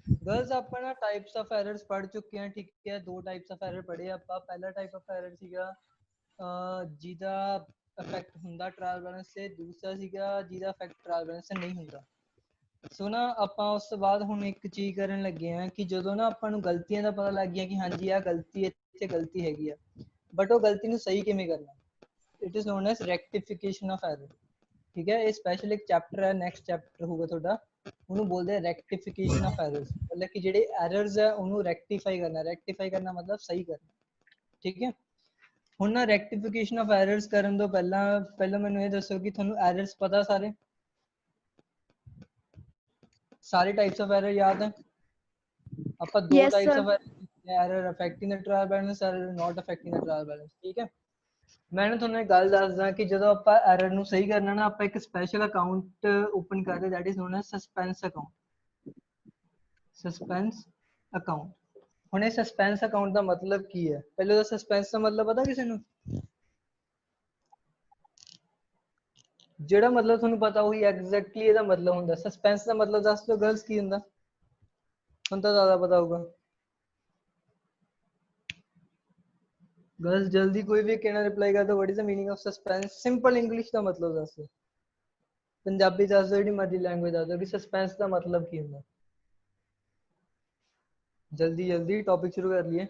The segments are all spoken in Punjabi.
गर्ल्स ਆਪਾਂ ਨਾ ਟਾਈਪਸ ਆਫ ਐਰਰਸ ਪੜ੍ਹ ਚੁੱਕੇ ਹਾਂ, ਠੀਕ ਹੈ। ਦੋ ਟਾਈਪਸ ਆਫ ਐਰਰ ਪੜ੍ਹੇ ਆਪਾਂ। ਪਹਿਲਾ ਟਾਈਪ ਆਫ ਐਰਰ ਸੀਗਾ ਜਿਹਦਾ ਇਫੈਕਟ ਹੁੰਦਾ ਟਰਾਇਲ ਬੈਲੈਂਸ ਤੇ, ਦੂਸਰਾ ਸੀਗਾ ਜਿਹਦਾ ਇਫੈਕਟ ਟਰਾਇਲ ਬੈਲੈਂਸ ਤੇ ਨਹੀਂ ਹੁੰਦਾ। ਸੋ ਨਾ ਆਪਾਂ ਉਸ ਤੋਂ ਬਾਅਦ ਹੁਣ ਇੱਕ ਚੀਜ਼ ਕਰਨ ਲੱਗੇ ਹਾਂ ਕਿ ਜਦੋਂ ਨਾ ਆਪਾਂ ਨੂੰ ਗਲਤੀਆਂ ਦਾ ਪਤਾ ਲੱਗ ਗਿਆ ਕਿ ਹਾਂਜੀ ਆਹ ਗਲਤੀ ਇੱਥੇ ਗਲਤੀ ਹੈਗੀ ਆ, ਬਟ ਉਹ ਗਲਤੀ ਨੂੰ ਸਹੀ ਕਿਵੇਂ ਕਰਨਾ, it is known as rectification of error. ਠੀਕ ਹੈ, ਇਹ ਸਪੈਸ਼ਲ ਇੱਕ ਚੈਪਟਰ ਹੈ, ਨੈਕਸਟ ਚੈਪਟਰ ਹੋਊਗਾ ਤੁਹਾਡਾ, ਉਹਨੂੰ ਬੋਲਦੇ ਆ ਰੈਕਟੀਫਿਕੇਸ਼ਨ ਆਫ ਐਰਰਸ। ਮਤਲਬ ਕਿ ਜਿਹੜੇ ਐਰਰਸ ਹੈ ਉਹਨੂੰ ਰੈਕਟੀਫਾਈ ਕਰਨਾ। ਰੈਕਟੀਫਾਈ ਕਰਨਾ ਮਤਲਬ ਸਹੀ ਕਰਨਾ, ਠੀਕ ਹੈ। ਹੁਣ ਨਾ ਰੈਕਟੀਫਿਕੇਸ਼ਨ ਆਫ ਐਰਰਸ ਕਰਨ ਤੋਂ ਪਹਿਲਾਂ ਮੈਨੂੰ ਇਹ ਦੱਸੋ ਕਿ ਤੁਹਾਨੂੰ ਐਰਰਸ ਪਤਾ ਸਾਰੇ ਟਾਈਪਸ ਆਫ ਐਰਰ ਯਾਦ ਹੈ? ਆਪਾਂ ਦੋ Yes, types sir. Of error affecting the trial balance, error not affecting the trial balance, ਠੀਕ ਹੈ। ਮੈਂ ਨਾ ਤੁਹਾਨੂੰ ਇੱਕ ਗੱਲ ਦੱਸਦਾ ਕਿ ਜਦੋਂ ਆਪਾਂ ਐਰਰ ਨੂੰ ਸਹੀ ਕਰਨਾ ਨਾ, ਆਪਾਂ ਇੱਕ ਸਪੈਸ਼ਲ ਅਕਾਊਂਟ ਓਪਨ ਕਰਦੇ, that is known S suspense account. Suspense account. ਹੁਣ ਇਹ ਸਸਪੈਂਸ ਅਕਾਊਂਟ ਦਾ ਮਤਲਬ ਕੀ ਹੈ? ਪਹਿਲੇ ਤਾਂ ਸਸਪੈਂਸ ਦਾ ਮਤਲਬ ਪਤਾ ਕਿਸੇ ਨੂੰ? ਜਿਹੜਾ ਮਤਲਬ ਤੁਹਾਨੂੰ ਪਤਾ ਉਹੀ ਐਗਜ਼ੈਕਟਲੀ ਇਹਦਾ ਮਤਲਬ ਹੁੰਦਾ। ਸਸਪੈਂਸ ਦਾ ਮਤਲਬ ਦੱਸ ਦਿਓ ਗਰਲਸ ਕੀ ਹੁੰਦਾ? ਹੁਣ ਤਾਂ ਜ਼ਿਆਦਾ ਪਤਾ ਹੋਊਗਾ। गर्ल्स जल्दी कोई भी कहना रिप्लाई कर दो, what is the meaning of suspense? Simple English का मतलब दस दो, पंजाबी दस दो, ਜਿਹੜੀ ਮਰਜ਼ੀ ਲੈਂਗੁਏਜ ਦੱਸ ਦਿਓ ਕਿ ਸਸਪੈਂਸ ਦਾ ਮਤਲਬ ਕੀ ਹੁੰਦਾ। जल्दी जल्दी टॉपिक शुरू कर लिए।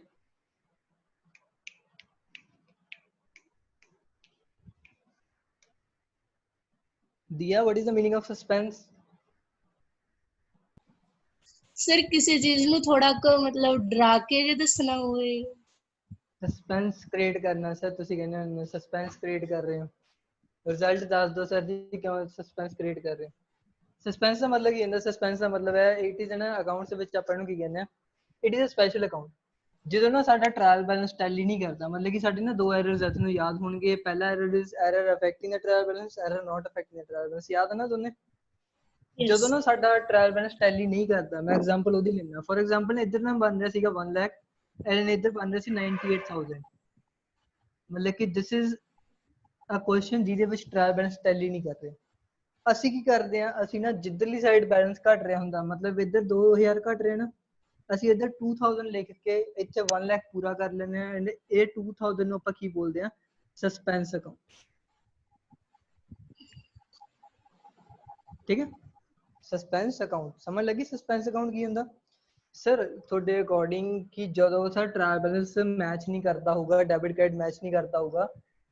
दिया, what is the meaning of suspense? Sir किसी चीज ਨੂੰ ਥੋੜਾ ਕੁ ਮਤਲਬ ਡਰਾ ਕੇ ਜੇ ਦੱਸਣਾ ਹੋਵੇ। ਸਸਪੈਂਸ ਕ੍ਰੀਏਟ ਕਰਨਾ ਸਰ, ਤੁਸੀਂ ਕਹਿੰਦੇ ਹੋ ਸਸਪੈਂਸ ਕ੍ਰੀਏਟ ਕਰ ਰਹੇ ਹੋ। ਰਿਜ਼ਲਟ ਦੱਸ ਦਿਓ ਸਰ ਜੀ, ਕਿਉਂ ਸਸਪੈਂਸ ਕ੍ਰੀਏਟ ਕਰ ਰਹੇ ਹੋ? ਸਸਪੈਂਸ ਦਾ ਮਤਲਬ ਕੀ ਹੁੰਦਾ? ਸਸਪੈਂਸ ਦਾ ਮਤਲਬ ਹੈ ਇਟ ਇਜ਼ ਨਾ ਅਕਾਊਂਟਸ ਦੇ ਵਿੱਚ ਆਪਾਂ ਨੂੰ ਕੀ ਕਹਿੰਦੇ ਆ, it is a special account. ਜਦੋਂ ਨਾ ਸਾਡਾ ਟ੍ਰਾਇਲ ਬੈਲੈਂਸ ਟੈਲੀ ਨਹੀਂ ਕਰਦਾ, ਮਤਲਬ ਕਿ ਸਾਡੇ ਨਾ ਦੋ ਐਰਰਸ ਆ, ਤੁਹਾਨੂੰ ਯਾਦ ਹੋਣਗੇ। ਪਹਿਲਾ error is error affecting the trial balance, error not affecting the trial balance, ਯਾਦ ਹੈ ਨਾ ਦੋਨੇ? ਜਦੋਂ ਨਾ ਸਾਡਾ ਟ੍ਰਾਇਲ ਬੈਲੈਂਸ ਟੈਲੀ ਨਹੀਂ ਕਰਦਾ, ਮੈਂ ਐਗਜ਼ਾਮਪਲ ਉਹਦੀ ਲੈਣਾ। ਫੋਰ ਐਗਜ਼ਾਮਪਲ ਇੱਧਰ ਨਾ ਬਣ ਰਿਹਾ ਸੀਗਾ 1 ਲੱਖ ਐਂਡ ਇੱਧਰ ਬਣ ਰਿਹਾ ਸੀ 98,000। ਮਤਲਬ ਕਿ ਦਿਸ ਇਜ਼ ਅ ਕੁਐਸਚਨ ਜਿਹਦੇ ਵਿੱਚ ਟ੍ਰਾਇਲ ਬੈਲੈਂਸ ਟੈਲੀ ਨਹੀਂ ਕਰ ਰਿਹਾ। ਅਸੀਂ ਕੀ ਕਰਦੇ ਹਾਂ, ਅਸੀਂ ਨਾ ਜਿੱਧਰਲੀ ਸਾਈਡ ਬੈਲੈਂਸ ਘਟ ਰਿਹਾ ਹੁੰਦਾ, ਮਤਲਬ ਇੱਧਰ 2000 ਘਟ ਰਿਹਾ ਨਾ, ਅਸੀਂ ਇੱਧਰ 2000 ਲਿਖ ਕੇ ਇੱਥੇ 1 ਲੱਖ ਪੂਰਾ ਕਰ ਲੈਂਦੇ ਹਾਂ। ਐਂਡ ਇਹ 2000 ਨੂੰ ਆਪਾਂ ਕੀ ਬੋਲਦੇ ਹਾਂ? ਸਸਪੈਂਸ ਅਕਾਊਂਟ, ਠੀਕ ਹੈ। ਸਸਪੈਂਸ ਅਕਾਊਂਟ ਸਮਝ ਲੱਗੀ? ਸਸਪੈਂਸ ਅਕਾਊਂਟ ਕੀ ਹੁੰਦਾ ਸਰ ਤੁਹਾਡੇ ਅਕੋਰਡਿੰਗ? ਕਿ ਜਦੋਂ ਸਰ ਟ੍ਰਾਇਲ ਬੈਲੈਂਸ ਮੈਚ ਨਹੀਂ ਕਰਦਾ ਹੋਊਗਾ, ਡੈਬਿਟ ਕਾਰਡ ਮੈਚ ਨਹੀਂ ਕਰਦਾ ਹੋਊਗਾ,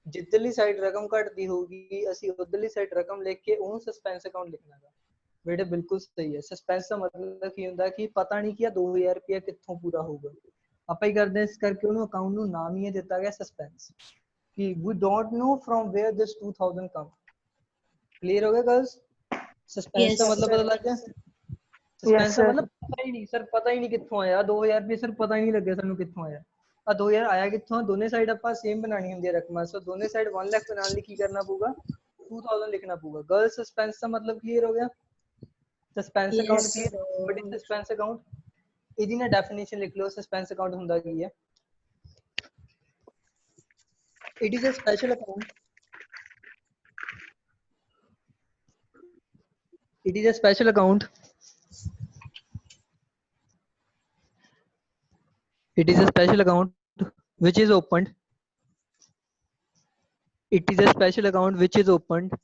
ਜਿੱਧਰਲੀ ਸਾਈਡ ਰਕਮ ਘਟਦੀ ਹੋਊਗੀ, ਅਸੀਂ ਉਧਰਲੀ ਸਾਈਡ ਰਕਮ ਲਿਖ ਕੇ ਉਹਨੂੰ ਸਸਪੈਂਸ ਅਕਾਊਂਟ ਲਿਖਣਾ ਹੈ। ਬੇਟੇ ਬਿਲਕੁਲ ਸਹੀ ਹੈ। ਸਸਪੈਂਸ ਦਾ ਮਤਲਬ ਕੀ ਹੁੰਦਾ ਕਿ ਪਤਾ ਨਹੀਂ ਕਿ 2000 ਰੁਪਇਆ ਕਿੱਥੋਂ ਪੂਰਾ ਹੋਊਗਾ। ਆਪਾਂ ਹੀ ਕਰਦੇ ਹਾਂ, ਇਸ ਕਰਕੇ ਉਹਨੂੰ ਅਕਾਊਂਟ ਨੂੰ ਨਾਮ ਹੀ ਦਿੱਤਾ ਗਿਆ ਸਸਪੈਂਸ, ਕਿ we don't know from where this 2000 come. Clear ਹੋ ਗਿਆ ਗਰਲਸ? ਸਸਪੈਂਸ ਦਾ ਮਤਲਬ ਪਤਾ ਲੱਗ ਗਿਆ? ਸਸਪੈਂਸ ਦਾ ਮਤਲਬ ਪਤਾ ਹੀ ਨਹੀਂ ਸਰ, ਪਤਾ ਹੀ ਨਹੀਂ ਕਿੱਥੋਂ ਆਇਆ 2000 ਰੁਪਏ ਸਰ, ਪਤਾ ਹੀ ਨਹੀਂ ਲੱਗਿਆ ਸਾਨੂੰ ਕਿੱਥੋਂ ਆਇਆ। ਆ 2000 ਆਇਆ ਕਿੱਥੋਂ? ਦੋਨੇ ਸਾਈਡ ਆਪਾਂ ਸੇਮ ਬਣਾਣੀ ਹੁੰਦੀ ਹੈ ਰਕਮਾਂ, ਸੋ ਦੋਨੇ ਸਾਈਡ 1 ਲੱਖ ਬਣਾਉਣ ਲਈ ਕੀ ਕਰਨਾ ਪਊਗਾ? 2000 ਲਿਖਣਾ ਪਊਗਾ। ਗਰਲ ਸਸਪੈਂਸ ਦਾ ਮਤਲਬ ਕਲੀਅਰ ਹੋ ਗਿਆ? Suspense account clear? ਬਟ ਇਹ ਸਸਪੈਂਸ ਅਕਾਊਂਟ, ਇਹਦੀ ਨਾ ਡੈਫੀਨੇਸ਼ਨ ਲਿਖ ਲਓ। ਸਸਪੈਂਸ ਅਕਾਊਂਟ ਹੁੰਦਾ ਕੀ ਹੈ? It is a special account, it is a special account, it is a special account which is opened, it is a special account which is opened,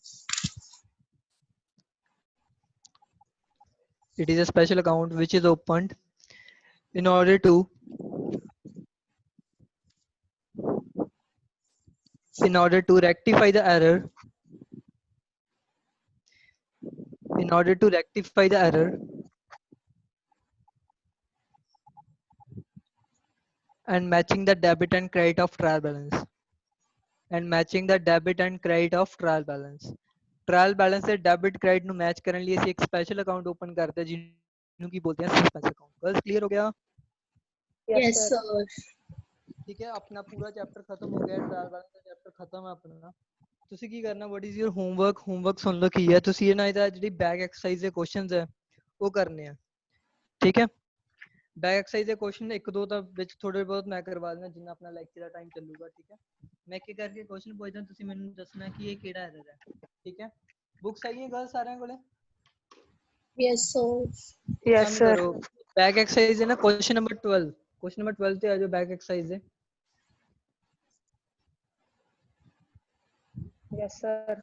it is a special account which is opened in order to rectify the error, in order to rectify the error and matching the debit and credit of trial balance, and matching the debit and credit of trial balance. Trial balance से डेबिट क्रेडिट ਨੂੰ ਮੈਚ ਕਰਨ ਲਈ ਅਸੀਂ ਇੱਕ ਸਪੈਸ਼ਲ ਅਕਾਊਂਟ ਓਪਨ ਕਰਦੇ ਹਾਂ ਜਿਹਨੂੰ ਕੀ ਬੋਲਦੇ ਹਾਂ ਸਸਪੈਂਸ ਅਕਾਊਂਟ। ਗਰਲਸ ਕਲੀਅਰ ਹੋ ਗਿਆ? Yes sir. ठीक है, अपना पूरा चैप्टर खत्म हो गया, ट्रायल बैलेंस ਦਾ ਚੈਪਟਰ ਖਤਮ ਹੈ ਆਪਣਾ। ਤੁਸੀਂ ਕੀ ਕਰਨਾ, what is your homework? Homework सुन लो ਕੀ ਹੈ। ਤੁਸੀਂ ਇਹਨਾਂ ਦਾ ਜਿਹੜੀ ਬੈਕ ਐਕਸਰਸਾਈਜ਼ ਦੇ ਕੁਐਸਚਨਸ ਹੈ ਉਹ ਕਰਨੇ ਆ, ਠੀਕ ਹੈ। ਬੈਕ ਐਕਸਰਸਾਈਜ਼ ਦੇ ਕੁਐਸਚਨ ਇੱਕ ਦੋ ਤਾਂ ਵਿੱਚ ਥੋੜੇ ਬਹੁਤ ਮੈਂ ਕਰਵਾ ਦੇਣਾ ਜਿੰਨਾ ਆਪਣਾ ਲੈਕਚਰ ਦਾ ਟਾਈਮ ਚੱਲੂਗਾ, ਠੀਕ ਹੈ। ਮੈਂ ਇੱਕ ਇੱਕ ਕਰਕੇ ਕੁਐਸਚਨ ਪੁੱਛਦਾ, ਤੁਸੀਂ ਮੈਨੂੰ ਦੱਸਣਾ ਕਿ ਇਹ ਕਿਹੜਾ ਐਰਰ ਹੈ, ਠੀਕ ਹੈ। ਬੁੱਕਸ ਹੈਗੀਆਂ ਗਰਲਸ ਸਾਰਿਆਂ ਕੋਲੇ? Yes sir. एक काम करो, बैक एक्सरसाइज है ना, क्वेश्चन नंबर 12, क्वेश्चन नंबर 12 ਤੇ ਆ ਜਾਓ, बैक एक्सरसाइज है। Yes sir.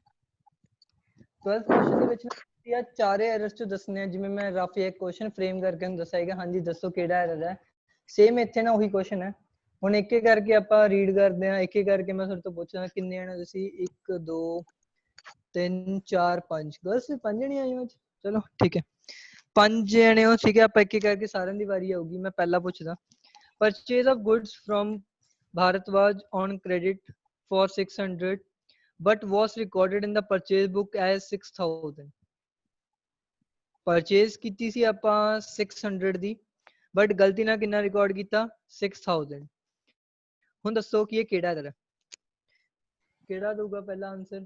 12th क्वेश्चन ਦੇ ਵਿੱਚ ਨਾ ਚਾਰੇ ਐਰਰਸ ਚ ਦੱਸਣੇ ਆ, ਜਿਵੇਂ ਮੈਂ ਰਫ ਇੱਕ ਕੁਐਸਚਨ ਫਰੇਮ ਕਰਕੇ ਤੁਹਾਨੂੰ ਦੱਸਾਂਗਾ, ਹਾਂਜੀ ਦੱਸੋ ਕਿਹੜਾ ਐਰਰ ਹੈ। ਸੇਮ ਇੱਥੇ ਨਾ ਉਹੀ ਕੁਐਸਚਨ ਹੈ। ਹੁਣ ਇੱਕ ਇੱਕ ਕਰਕੇ ਆਪਾਂ ਰੀਡ ਕਰਦੇ ਆ, ਇੱਕ ਇੱਕ ਕਰਕੇ ਮੈਂ ਤੁਹਾਡੇ ਤੋਂ ਪੁੱਛਾਂ ਕਿੰਨੇ ਆਣੇ ਤੁਸੀਂ, 1 2 3 4 5 ਗਰਲਸ 5 ਜਣੇ ਆਏ ਹੋ, ਚਲੋ ਠੀਕ ਹੈ 5 ਜਣੇ ਹੋ, ਠੀਕ ਹੈ। ਆਪਾਂ ਇੱਕ ਇੱਕ ਕਰਕੇ ਸਾਰਿਆਂ ਦੀ ਵਾਰੀ ਆਊਗੀ। ਮੈਂ ਪਹਿਲਾਂ ਪੁੱਛਦਾ, purchase of goods from Bharatwaj on credit for 600 but was recorded in the purchase book as 6000। purchase ਕੀਤੀ ਸੀ ਆਪਾਂ 600 ਦੀ, ਬਟ ਗਲਤੀ ਨਾਲ ਕਿੰਨਾ ਰਿਕਾਰਡ ਕੀਤਾ 6000। ਹੁਣ ਦੱਸੋ ਕਿ ਇਹ ਕਿਹੜਾ ਐਰਰ ਹੈ, ਕਿਹੜਾ ਦਊਗਾ ਪਹਿਲਾ ਆਨਸਰ।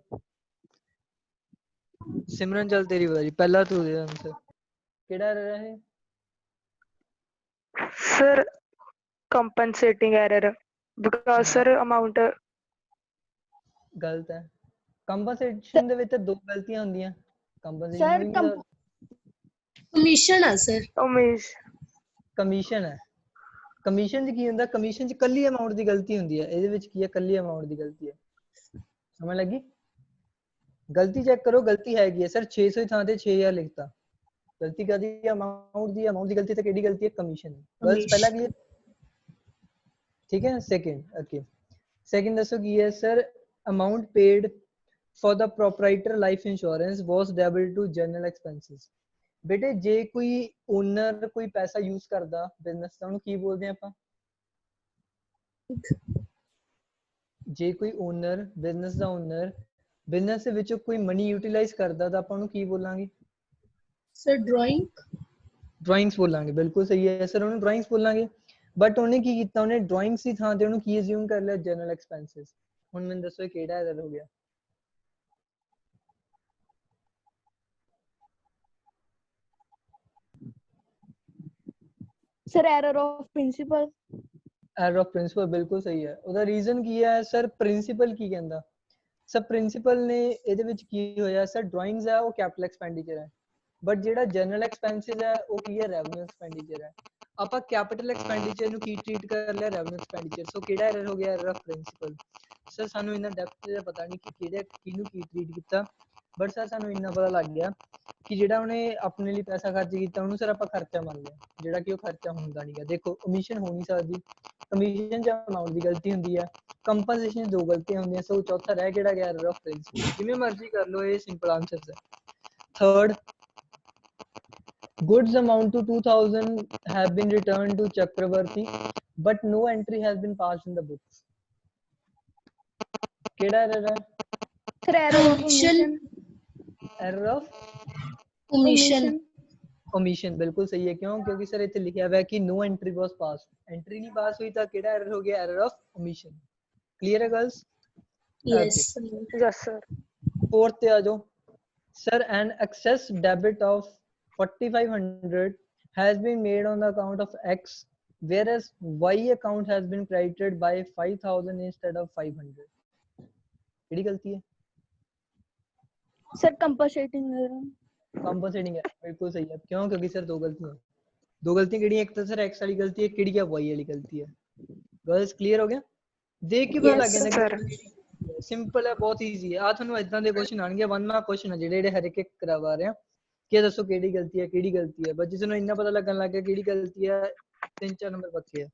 ਸਿਮਰਨ ਚੱਲ ਤੇਰੀ ਵਾਰੀ, ਪਹਿਲਾ ਤੂੰ ਦੇ ਆਨਸਰ, ਕਿਹੜਾ ਐਰਰ ਹੈ ਇਹ। Sir compensating error because sir amount ਗਲਤ ਹੈ। ਕੰਪਨਸੇਸ਼ਨ ਦੇ ਵਿੱਚ ਦੋ ਗਲਤੀਆਂ ਹੁੰਦੀਆਂ, ਕੰਪਨਸੇਸ਼ਨ ਸਰ ਹੋਈ ਤਾਂ ਕਮਿਸ਼ਨ ਆ ਸਰ। उमेश ਕਮਿਸ਼ਨ ਹੈ। ਕਮਿਸ਼ਨ ਚ ਕੀ ਹੁੰਦਾ, ਕਮਿਸ਼ਨ ਚ ਕੱਲੀ ਅਮਾਉਂਟ ਦੀ ਗਲਤੀ ਹੁੰਦੀ ਹੈ, ਇਹਦੇ ਵਿੱਚ ਕੀ ਹੈ ਕੱਲੀ ਅਮਾਉਂਟ ਦੀ ਗਲਤੀ ਹੈ। ਸਮਝ ਲੱਗੀ, ਗਲਤੀ ਚੈੱਕ ਕਰੋ, ਗਲਤੀ ਹੈਗੀ ਹੈ ਸਰ 600 ਦੀ ਥਾਂ ਤੇ 6000 ਲਿਖਤਾ, ਗਲਤੀ ਕਾਦੀ ਅਮਾਉਂਟ ਦੀ, ਅਮਾਉਂਟ ਦੀ ਗਲਤੀ ਤਾਂ ਕਿਹੜੀ ਗਲਤੀ ਹੈ, ਕਮਿਸ਼ਨ ਦੀ। ਗਲਤ ਪਹਿਲਾ ਕੀ ਹੈ, ਠੀਕ ਹੈ। ਸੈਕਿੰਡ ਓਕੇ, ਸੈਕਿੰਡ ਦੱਸੋ ਕੀ ਹੈ sir, amount paid for the proprietor life insurance was debited to general expenses। ਬੇਟੇ ਜੇ ਕੋਈ ਓਨਰ ਕੋਈ ਪੈਸਾ ਯੂਜ਼ ਕਰਦਾ ਬਿਜ਼ਨਸ ਦਾ, ਉਹਨੂੰ ਕੀ ਬੋਲਦੇ ਆ ਆਪਾਂ। ਜੇ ਕੋਈ ਓਨਰ, ਬਿਜ਼ਨਸ ਦਾ ਓਨਰ ਬਿਜ਼ਨਸ ਦੇ ਵਿੱਚੋਂ ਕੋਈ ਮਨੀ ਯੂਟਿਲਾਈਜ਼ ਕਰਦਾ ਤਾਂ ਆਪਾਂ ਉਹਨੂੰ ਕੀ ਬੋਲਾਂਗੇ ਸਰ ਡਰਾਇੰਗ। ਡਰਾਇੰਗਸ ਬੋਲਾਂਗੇ, ਬਿਲਕੁਲ ਸਹੀ ਹੈ ਸਰ, ਉਹਨੂੰ ਡਰਾਇੰਗਸ ਬੋਲਾਂਗੇ। ਬਟ ਉਹਨੇ ਕੀ ਕੀਤਾ, ਉਹਨੇ ਡਰਾਇੰਗਸ ਦੀ ਥਾਂ ਤੇ ਉਹਨੂੰ ਕੀ ਅਸਿਊਮ ਕਰ ਲਿਆ, ਜਨਰਲ ਐਕਸਪੈਂਸਿਸ। ਹੁਣ ਮੈਨੂੰ ਦੱਸੋ ਇਹ ਕਿਹੜਾ ਐਰਰ ਹੋ ਗਿਆ। Sir error of principal। Error of principal, ਬਿਲਕੁਲ ਸਹੀ ਹੈ। ਉਹਦਾ ਰੀਜ਼ਨ ਕੀ ਹੈ ਸਰ, ਪ੍ਰਿੰਸੀਪਲ ਕੀ ਕਹਿੰਦਾ ਸਰ, ਪ੍ਰਿੰਸੀਪਲ ਨੇ ਇਹਦੇ ਵਿੱਚ ਕੀ ਹੋਇਆ ਸਰ, ਡਰਾਇੰਗਸ ਹੈ ਉਹ ਕੈਪੀਟਲ ਐਕਸਪੈਂਡੀਚਰ ਹੈ, ਬਟ ਜਿਹੜਾ ਜਨਰਲ ਐਕਸਪੈਂਸਿਸ ਹੈ ਉਹ ਕੀ ਹੈ, ਰੈਵਨਿਊ ਐਕਸਪੈਂਡੀਚਰ ਹੈ। ਆਪਾਂ ਕੈਪੀਟਲ ਐਕਸਪੈਂਡੀਚਰ ਨੂੰ ਕੀ ਟ੍ਰੀਟ ਕਰ ਲਿਆ, ਰੈਵਨਿਊ ਐਕਸਪੈਂਡੀਚਰ। ਸੋ ਕਿਹੜਾ ਐਰਰ ਹੋ ਗਿਆ, ਐਰਰ ਆਫ ਪ੍ਰਿੰਸੀਪਲ। ਸਰ ਸਾਨੂੰ ਇਹਨਾਂ ਡੈਪਥ ਤੇ ਪਤਾ ਨਹੀਂ ਕਿ ਕਿਹੜੇ ਕਿਹਨੂੰ ਕੀ ਟ੍ਰੀਟ ਕੀਤਾ, ਬਟ ਸਰ ਸਾਨੂੰ ਇੰਨਾ ਪਤਾ ਲੱਗ ਗਿਆ ਕਿ ਜਿਹੜਾ ਉਹਨੇ ਆਪਣੇ ਲਈ ਪੈਸਾ ਖਰਚ ਕੀਤਾ ਉਹਨੂੰ ਸਰ ਆਪਾਂ ਖਰਚਾ ਮੰਨ ਲਿਆ, ਜਿਹੜਾ ਕਿ ਉਹ ਖਰਚਾ ਹੁੰਦਾ ਨਹੀਂ ਹੈ। ਦੇਖੋ ਕਮਿਸ਼ਨ ਹੋ ਨਹੀਂ ਸਕਦੀ, ਕਮਿਸ਼ਨ ਚ ਅਮਾਉਂਟ ਦੀ ਗਲਤੀ ਹੁੰਦੀ ਹੈ, ਕੰਪਨਸੇਸ਼ਨ ਦੋ ਗਲਤੀਆਂ ਹੁੰਦੀਆਂ। ਸੋ ਚੌਥਾ ਰਹਿ ਕਿਹੜਾ ਗਿਆ, ਐਰਰ ਆਫ ਪ੍ਰਿੰਸੀਪਲ। ਜਿਵੇਂ ਮਰਜ਼ੀ ਕਰ ਲਓ, ਇਹ ਸਿੰਪਲ ਆਨਸਰ ਹੈ। Third, goods amount to 2000 have been returned to Chakravarti but no entry has been passed in the books। ਕਿਹੜਾ ਐਰਰ ਹੈ, sir error of omission। Error of commission. omission, ਬਿਲਕੁਲ ਸਹੀ ਹੈ। ਕਿਉਂ, ਕਿਉਂਕਿ ਸਰ ਇੱਥੇ ਲਿਖਿਆ ਹੋਇਆ ਕਿ no entry was passed, entry ਨਹੀਂ ਪਾਸ ਹੋਈ ਤਾਂ ਕਿਹੜਾ ਐਰਰ ਹੋ ਗਿਆ, ਐਰਰ ਆਫ omission। ਕਲੀਅਰ ਹੈ girls. Yes yes sir. Fourth पे आ जाओ sir, an excess debit of 4500 has been made on the account of X whereas Y account has been credited by 5000 instead of 500। ਕਿਹੜੀ ਗਲਤੀ ਹੈ सर compensating error। ਕੰਪਨਸੇਟਿੰਗ ਹੈ, ਬਿਲਕੁਲ ਸਹੀ ਹੈ। ਕਿਉਂ, ਕਿਉਂਕਿ ਸਰ ਦੋ ਗਲਤੀਆਂ, ਦੋ ਗਲਤੀਆਂ ਕਿਹੜੀਆਂ, ਇੱਕ ਤਾਂ ਸਰ X ਵਾਲੀ ਗਲਤੀ ਹੈ, ਕਿਹੜੀ ਹੈ Y ਵਾਲੀ ਗਲਤੀ ਹੈ। ਗਰਲਸ ਕਲੀਅਰ ਹੋ ਗਿਆ, ਦੇਖ ਕੇ ਪਤਾ ਲੱਗ Yes, ਜਾਂਦਾ sir। ਸਿੰਪਲ ਹੈ, ਬਹੁਤ ਈਜ਼ੀ ਹੈ। ਆ ਤੁਹਾਨੂੰ ਇਦਾਂ ਦੇ ਕੁਐਸਚਨ ਆਣਗੇ, 1 ਮਾਰਕ ਕੁਐਸਚਨ ਹੈ ਜਿਹੜੇ ਹਰ ਇੱਕ ਕਰਵਾ ਰਹੇ ਆ ਕਿ ਦੱਸੋ ਕਿਹੜੀ ਗਲਤੀ ਹੈ, ਕਿਹੜੀ ਗਲਤੀ ਹੈ। ਬਸ ਜਿਸ ਨੂੰ ਇੰਨਾ ਪਤਾ ਲੱਗਣ ਲੱਗ ਗਿਆ ਕਿਹੜੀ ਗਲਤੀ ਹੈ, 3-4 ਨੰਬਰ ਪੱਕੇ ਆ।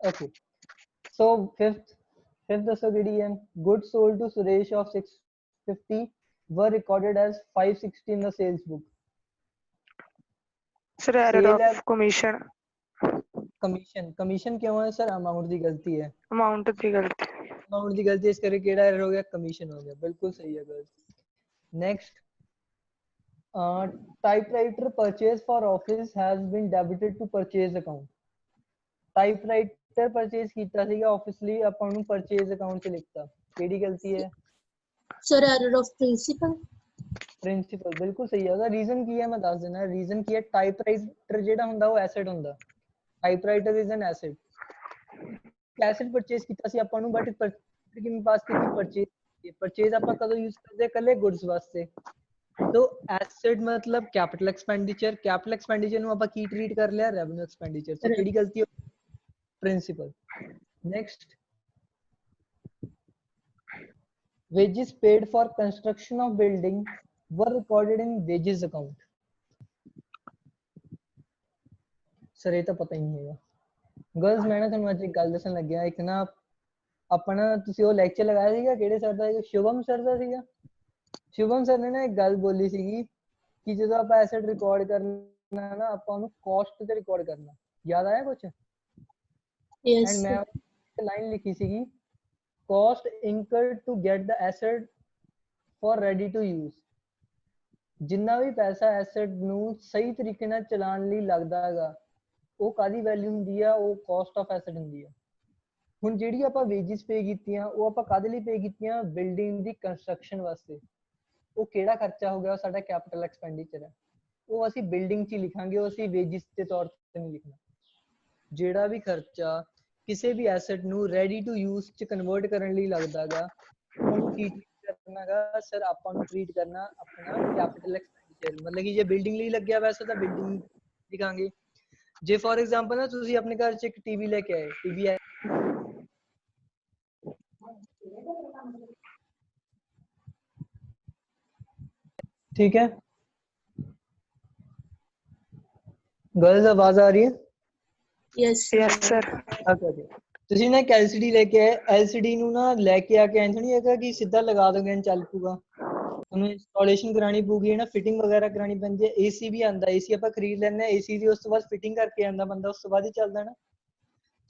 ਓਕੇ, ਸੋ ਫਿਫਥ ਦੱਸੋ ਕਿਹੜੀ ਹੈ, good sold to Suresh of 650 were recorded as 560 in the sales book। Sir error sale है, of commission। कमीशन क्यों है सर, अमाउंट की गलती है, amount की गलती। अमाउंट की गलती, इस करके केड़ा एरर हो गया, कमीशन हो गया। बिल्कुल सही है girls. Next, typewriter purchase for office has been debited to purchase account. Typewriter purchase कीता सीगा ऑफिस ਲਈ, ਆਪਾਂ ਉਹਨੂੰ परचेज अकाउंट ਚ ਲਿਖਤਾ, ਕਿਹੜੀ ਗਲਤੀ ਹੈ sir error of principal. Principal, ਬਿਲਕੁਲ ਸਹੀ ਹੈ। ਉਹਦਾ ਰੀਜ਼ਨ ਕੀ ਹੈ ਮੈਂ ਦੱਸ ਦਿੰਦਾ। ਰੀਜ਼ਨ ਕੀ ਹੈ, ਟਾਈਪਰਾਈਟਰ ਜਿਹੜਾ ਹੁੰਦਾ ਉਹ ਐਸੈਟ ਹੁੰਦਾ, typewriter is an asset. Asset purchase ਕੀਤਾ ਸੀ ਆਪਾਂ ਨੂੰ, ਬਟ ਕਿਵੇਂ ਪਾਸ ਕੀਤੀ, ਪਰਚੇਸ। ਪਰਚੇਸ ਆਪਾਂ ਕਦੋਂ ਯੂਜ਼ ਕਰਦੇ, ਕੱਲੇ ਗੁੱਡਸ ਵਾਸਤੇ, तो ਐਸਟ ਮਤਲਬ ਕੈਪੀਟਲ ਐਕਸਪੈਂਡੀਚਰ, ਕੈਪੀਟਲ ਐਕਸਪੈਂਡੀਚਰ ਨੂੰ ਆਪਾਂ ਕੀ ਟ੍ਰੀਟ ਕਰ ਲਿਆ, ਰੈਵਨਿਊ ਐਕਸਪੈਂਡੀਚਰ। ਸੋ ਕਿਹੜੀ ਗਲਤੀ? Principal. Next, wages paid for construction of building were recorded in wages account। Sir ਇਹ ਤਾਂ ਪਤਾ ਹੀ ਨਹੀਂ ਹੈਗਾ। ਗਰਲਸ ਮੈਂ ਨਾ ਤੁਹਾਨੂੰ ਅੱਜ ਇੱਕ ਗੱਲ ਦੱਸਣ ਲੱਗਿਆ, ਇੱਕ ਨਾ ਆਪਣਾ ਤੁਸੀਂ ਉਹ ਲੈਕਚਰ ਲਗਾਇਆ ਸੀਗਾ, ਕਿਹੜੇ ਸਰ ਦਾ? ਸ਼ੁਭਮ ਸਰ ਦਾ ਸੀਗਾ। ਸ਼ੁਭਮ ਸਰ ਨੇ ਨਾ ਇੱਕ ਗੱਲ ਬੋਲੀ ਸੀਗੀ ਕਿ ਜਦੋਂ ਆਪਾਂ ਐਸਟ ਰਿਕਾਰਡ ਕਰਨਾ ਨਾ, ਆਪਾਂ ਉਹਨੂੰ ਕਾਸਟ ਤੇ ਰਿਕਾਰਡ ਕਰਨਾ। ਯਾਦ ਆਇਆ ਕੁਛ? ਐਂਡ ਮੈਂ ਇੱਕ ਲਾਈਨ ਲਿਖੀ ਸੀਗੀ, cost incurred to get the asset for ready to use। ਜਿੰਨਾ ਵੀ ਪੈਸਾ ਐਸਟ ਨੂੰ ਸਹੀ ਤਰੀਕੇ ਨਾਲ ਚਲਾਉਣ ਲਈ ਲੱਗਦਾ ਹੈਗਾ, ਉਹ ਕਾਦੀ ਵੈਲਿਊ ਹੁੰਦੀ ਆ? ਉਹ ਕਾਸਟ ਆਫ ਐਸਟ ਹੁੰਦੀ ਆ। ਹੁਣ ਜਿਹੜੀ ਆਪਾਂ ਵੇਜਿਸ ਪੇ ਕੀਤੀਆਂ, ਉਹ ਆਪਾਂ ਕਾਦੇ ਲਈ ਪੇ ਕੀਤੀਆਂ? ਬਿਲਡਿੰਗ ਦੀ ਕੰਸਟਰਕਸ਼ਨ ਵਾਸਤੇ। ਉਹ ਕਿਹੜਾ ਖਰਚਾ ਹੋ ਗਿਆ? ਉਹ ਸਾਡਾ ਕੈਪੀਟਲ ਐਕਸਪੈਂਡੀਚਰ ਹੈ। ਉਹ ਅਸੀਂ ਬਿਲਡਿੰਗ 'ਚ ਹੀ ਲਿਖਾਂਗੇ, ਉਹ ਅਸੀਂ ਵੇਜਿਸ ਦੇ ਤੌਰ ਤੇ ਨਹੀਂ ਲਿਖਣਾ। ਜਿਹੜਾ ਵੀ ਖਰਚਾ ਕਿਸੇ ਵੀ ਐਸਟ ਨੂੰ ਰੈਡੀ ਟੂ ਯੂਜ਼ 'ਚ ਕਨਵਰਟ ਕਰਨ ਲਈ ਲੱਗਦਾ ਗਾ, ਉਹਨੂੰ ਕੀ ਟ੍ਰੀਟ ਕਰਨਾ ਗਾ? ਸਰ ਆਪਾਂ ਨੂੰ ਟ੍ਰੀਟ ਕਰਨਾ ਆਪਣਾ ਕੈਪੀਟਲ ਐਕਸਪੈਂਡੀਚਰ। ਮਤਲਬ ਕਿ ਜੇ ਬਿਲਡਿੰਗ ਲਈ ਲੱਗਿਆ ਵੈਸੇ ਤਾਂ ਬਿਲਡਿੰਗ ਲਿਖਾਂਗੇ। ਜੇ ਫੋਰ ਐਗਜ਼ਾਮਪਲ ਨਾ ਤੁਸੀਂ ਆਪਣੇ ਘਰ 'ਚ ਇੱਕ ਟੀਵੀ ਲੈ ਕੇ ਆਏ, ਟੀਵੀ ਹੈ ਠੀਕ ਹੈ, गर्ल्स आवाज आ रही है? Yes sir. okay। ਤੁਸੀਂ ਨਾ ਇੱਕ LCD ਲੈ ਕੇ ਆਏ, LCD ਨੂੰ ਨਾ ਲੈ ਕੇ ਆ ਕੇ ਐਂ ਨਹੀਂ ਹੈਗਾ ਕਿ ਸਿੱਧਾ ਲਗਾ ਦੋਗੇ ਚੱਲ ਪੂਗਾ, ਤੁਹਾਨੂੰ ਇੰਸਟਾਲੇਸ਼ਨ ਕਰਾਣੀ ਪਊਗੀ ਨਾ, ਫਿਟਿੰਗ ਵਗੈਰਾ ਕਰਾਣੀ ਪੈਂਦੀ ਹੈ। AC ਵੀ ਆਂਦਾ, AC ਆਪਾਂ ਖਰੀਦ ਲੈਂਦੇ ਹਾਂ, AC ਦੀ ਉਸ ਤੋਂ ਬਾਅਦ ਫਿਟਿੰਗ ਕਰਕੇ ਆਂਦਾ ਬੰਦਾ, ਉਸ ਤੋਂ ਬਾਅਦ ਹੀ ਚੱਲਦਾ ਨਾ।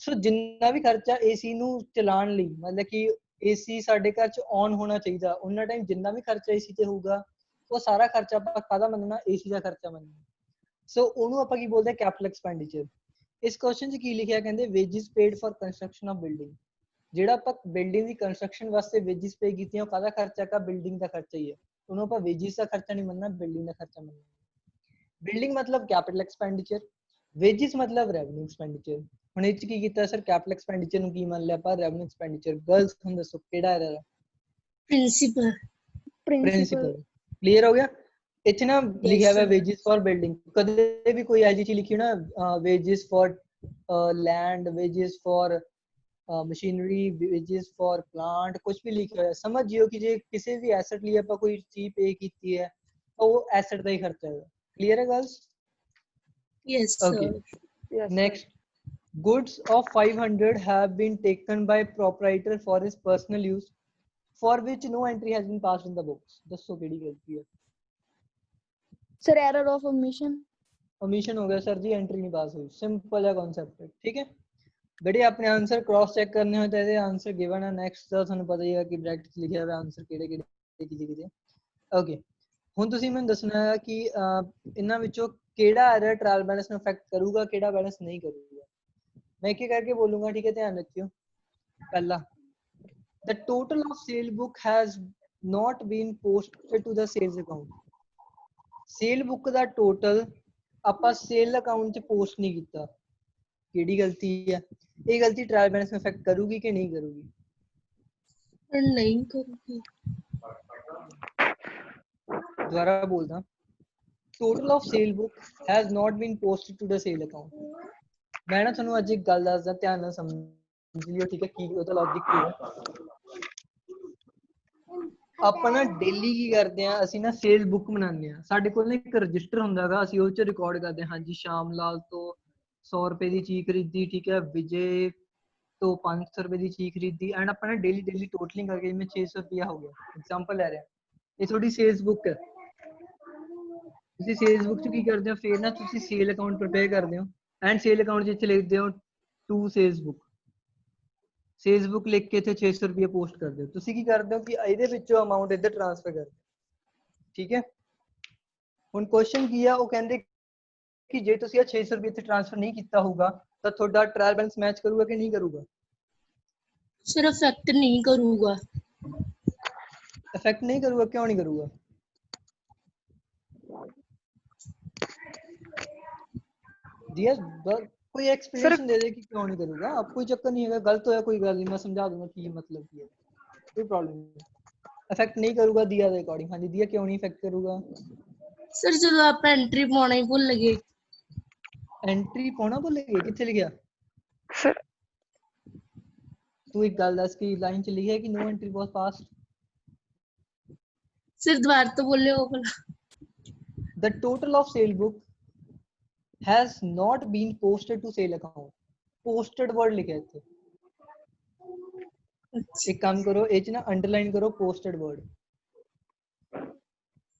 ਸੋ ਜਿੰਨਾ ਵੀ ਖਰਚਾ AC ਨੂੰ ਚਲਾਉਣ ਲਈ, ਮਤਲਬ ਕਿ AC ਸਾਡੇ ਘਰ 'ਚ ਔਨ ਹੋਣਾ ਚਾਹੀਦਾ, ਉਹਨਾਂ ਟਾਈਮ ਜਿੰਨਾ ਵੀ ਖਰਚਾ AC ਤੇ ਹੋਊਗਾ, ਉਹ ਸਾਰਾ ਖਰਚਾ ਆਪਾਂ ਕਾਹਦਾ ਮੰਨਣਾ? AC ਦਾ ਖਰਚਾ ਮੰਨਣਾ। ਸੋ ਉਹਨੂੰ ਆਪਾਂ ਕੀ ਬੋਲਦੇ? Capital expenditure. ਇਸ ਕੁਐਸਚਨ 'ਚ ਕੀ ਲਿਖਿਆ? ਕਹਿੰਦੇ wages paid for construction of building. ਜਿਹੜਾ ਆਪਾਂ ਬਿਲਡਿੰਗ ਦੀ ਕੰਸਟਰਕਸ਼ਨ ਵਾਸਤੇ ਵੇਜਿਸ ਪੇ ਕੀਤੀਆਂ, ਉਹ ਕਾਹਦਾ ਖਰਚਾ ਹੈਗਾ? ਬਿਲਡਿੰਗ ਦਾ ਖਰਚਾ ਹੀ ਹੈ। ਉਹਨੂੰ ਆਪਾਂ ਵੇਜਿਸ ਦਾ ਖਰਚਾ ਨਹੀਂ ਮੰਨਣਾ, ਬਿਲਡਿੰਗ ਦਾ ਖਰਚਾ ਮੰਨਣਾ। ਬਿਲਡਿੰਗ ਮਤਲਬ ਕੈਪੀਟਲ ਐਕਸਪੈਂਡੀਚਰ, ਵੇਜਿਸ ਮਤਲਬ ਰੈਵਨਿਊ ਐਕਸਪੈਂਡੀਚਰ। ਹੁਣ ਇਹ 'ਚ ਕੀ ਕੀਤਾ ਸਰ? ਕੈਪੀਟਲ ਐਕਸਪੈਂਡੀਚਰ ਨੂੰ ਕੀ ਮੰਨ ਲਿਆ ਆਪਾਂ? Revenue expenditure. ਗਰਲਸ ਹੁਣ ਦੱਸੋ ਕਿਹੜਾ ਐਰਰ ਹੈ? प्रिंसिपल। ਪ੍ਰਿੰਸੀਪਲ। ਕਲੀਅਰ ਹੋ ਗਿਆ? ਇੱਥੇ ਨਾ ਲਿਖਿਆ ਹੋਇਆ ਵੇਜਿਸ ਫॉर ਬਿਲਡਿੰਗ, ਕਦੇ ਵੀ ਕੋਈ ਐਜੀ ਚੀਜ਼ ਲਿਖੀ ਨਾ, wages for land, wages for machinery, wages for plant, कुछ भी लिखा है, समझ जियो कि जे किसी भी एसेट लिए ਆਪਾਂ ਕੋਈ ਚੀਜ਼ ਪੇ ਕੀਤੀ ਹੈ ਤਾਂ ਉਹ ਐਸੈਟ ਦਾ ਹੀ ਖਰਚਾ ਹੈ। ਕਲੀਅਰ ਹੈ girls? Yes sir. Next, goods of 500 have been taken by proprietor for his personal use for which no entry has been passed in the books। ਦੱਸੋ ਕਿਹੜੀ ਗਲਤੀ ਹੈ? Sir error of omission. Omission हो गया सर जी, एंट्री नहीं पास हुई। सिंपल है कॉन्सेप्ट, ठीक है। बड़े अपने आंसर क्रॉस चेक करने हो तो आंसर गिवन है। नेक्स्ट तो ਤੁਹਾਨੂੰ ਪਤਾ ਹੀ ਹੈ ਕਿ ਬ੍ਰੈਕਟ ਲਿਖਿਆ ਹੋਇਆ ਆਨਸਰ ਕਿਹੜੇ ਕਿਹੜੇ ਓਕੇ। ਹੁਣ ਤੁਸੀਂ ਮੈਨੂੰ ਦੱਸਣਾ ਹੈ ਕਿ ਇਹਨਾਂ ਵਿੱਚੋਂ ਕਿਹੜਾ ਐਰਰ ਟ੍ਰਾਇਲ ਬੈਲੈਂਸ ਨੂੰ ਅਫੈਕਟ ਕਰੂਗਾ, ਕਿਹੜਾ ਬੈਲੈਂਸ ਨਹੀਂ ਕਰੂਗਾ। मैं एक एक करके बोलूंगा, ठीक है, ध्यान रखियो। पहला, the total of sale book has not been posted to the sales account। Cell book the total ਆਪਾਂ ਸੇਲ ਅਕਾਊਂਟ 'ਚ ਪੋਸਟ ਨਹੀਂ ਕੀਤਾ, ਕਿਹੜੀ ਗਲਤੀ ਹੈ? ਇਹ ਗਲਤੀ ਟ੍ਰਾਇਲ ਬੈਲੈਂਸ ਨੂੰ ਅਫੈਕਟ ਕਰੂਗੀ ਕਿ ਨਹੀਂ ਕਰੂਗੀ? नहीं करूँगी। ਦੁਬਾਰਾ ਬੋਲਦਾ, total of sale book has not been posted to the sale account। ਮੈਂ ਨਾ ਤੁਹਾਨੂੰ ਅੱਜ ਇੱਕ ਗੱਲ ਦੱਸਦਾ, ਧਿਆਨ ਨਾਲ ਸਮਝ ਲਿਓ, ਠੀਕ ਹੈ, ਕੀ ਉਹਦਾ ਲੌਜਿਕ ਕੀ ਹੈ। ਆਪਾਂ ਨਾ ਡੇਲੀ ਕੀ ਕਰਦੇ ਆ, ਅਸੀਂ ਨਾ ਸੇਲ ਬੁੱਕ ਬਣਾਉਂਦੇ ਆ। ਸਾਡੇ ਕੋਲ ਨਾ ਇੱਕ ਰਜਿਸਟਰ ਹੁੰਦਾ ਹੈਗਾ, ਅਸੀਂ ਉਹ 'ਚ ਰਿਕਾਰਡ ਕਰਦੇ ਹਾਂ, ਹਾਂਜੀ ਸ਼ਾਮ ਲਾਲ ਤੋਂ 100 ਰੁਪਏ ਦੀ ਚੀਜ਼ ਖਰੀਦੀ, ਠੀਕ ਹੈ, ਵਿਜੇ ਤੋਂ 500 ਰੁਪਏ ਦੀ ਚੀਜ਼ ਖਰੀਦੀ, ਐਂਡ ਆਪਾਂ ਨਾ ਡੇਲੀ ਟੋਟਲਿੰਗ ਕਰਕੇ ਜਿਵੇਂ 600 ਰੁਪਇਆ ਹੋ ਗਿਆ, ਐਗਜ਼ਾਮਪਲ ਲੈ ਰਿਹਾ। ਇਹ ਤੁਹਾਡੀ ਸੇਲਸ ਬੁੱਕ ਹੈ। ਤੁਸੀਂ ਸੇਲਸ ਬੁੱਕ 'ਚ ਕੀ ਕਰਦੇ ਹੋ? ਫਿਰ ਨਾ ਤੁਸੀਂ ਸੇਲ ਅਕਾਊਂਟ ਪ੍ਰਿਪੇਅਰ ਕਰਦੇ ਹੋ, ਐਂਡ ਸੇਲ ਅਕਾਊਂਟ 'ਚ ਇੱਥੇ ਲਿਖਦੇ ਹੋ to sales book. Sales book ਲਿਖ ਕੇ ਇੱਥੇ 600 ਰੁਪਏ ਪੋਸਟ ਕਰਦੇ ਹੋ। ਤੁਸੀਂ ਕੀ ਕਰਦੇ ਹੋ ਕਿ ਇਹਦੇ ਵਿੱਚੋਂ ਅਮਾਊਂਟ ਇੱਧਰ ਟ੍ਰਾਂਸਫਰ ਕਰਦੇ ਹੋ, ਠੀਕ ਹੈ। ਹੁਣ ਕੁਐਸਚਨ ਕੀ ਆ, ਉਹ ਕਹਿੰਦੇ ਕਿ ਜੇ ਤੁਸੀਂ ਇਹ 600 ਰੁਪਏ ਇੱਥੇ ਟ੍ਰਾਂਸਫਰ ਨਹੀਂ ਕੀਤਾ ਹੋਊਗਾ ਤਾਂ ਤੁਹਾਡਾ ਟ੍ਰਾਇਲ ਬੈਲੈਂਸ ਮੈਚ ਕਰੂਗਾ ਕਿ ਨਹੀਂ ਕਰੂਗਾ? सर अफेक्ट नहीं करूँगा। इफेक्ट नहीं करूँगा, क्यों नहीं करूँगा? दिया कोई एक्सप्लेनेशन दे दे कि क्यों नहीं करूँगा। अब कोई चक्कर नहीं है, गलत होया कोई गल नहीं, मैं समझा दूंगा कि मतलब क्या है, कोई प्रॉब्लम नहीं। ਇਫੈਕਟ ਨਹੀਂ ਕਰੂਗਾ ਦਿਆ ਦੇ ਅਕੋਰਡਿੰਗ। ਹਾਂਜੀ ਦਿਆ ਕਿਉਂ ਨਹੀਂ ਇਫੈਕਟ ਕਰੂਗਾ? ਸਰ ਜਦੋਂ ਆਪਾਂ ਐਂਟਰੀ ਪਾਉਣਾ ਹੀ ਭੁੱਲ ਗਏ। ਐਂਟਰੀ ਪਾਉਣਾ ਭੁੱਲ ਗਏ? ਕਿੱਥੇ ਲਿਖਿਆ? ਸਰ ਤੂੰ ਇੱਕ ਗੱਲ ਦੱਸ ਕਿ ਲਾਈਨ ਚ ਲਿਖਿਆ ਕਿ no entry was passed? Sir ਦੁਬਾਰਾ ਤੋਂ ਬੋਲਿਓ ਭਲਾ। The total of sale book has not been posted to sale account. Posted word लिखा है ਇੱਥੇ। एक काम करो ਇਹ ਚ ਨਾ ਅੰਡਰਲਾਈਨ ਕਰੋ posted word।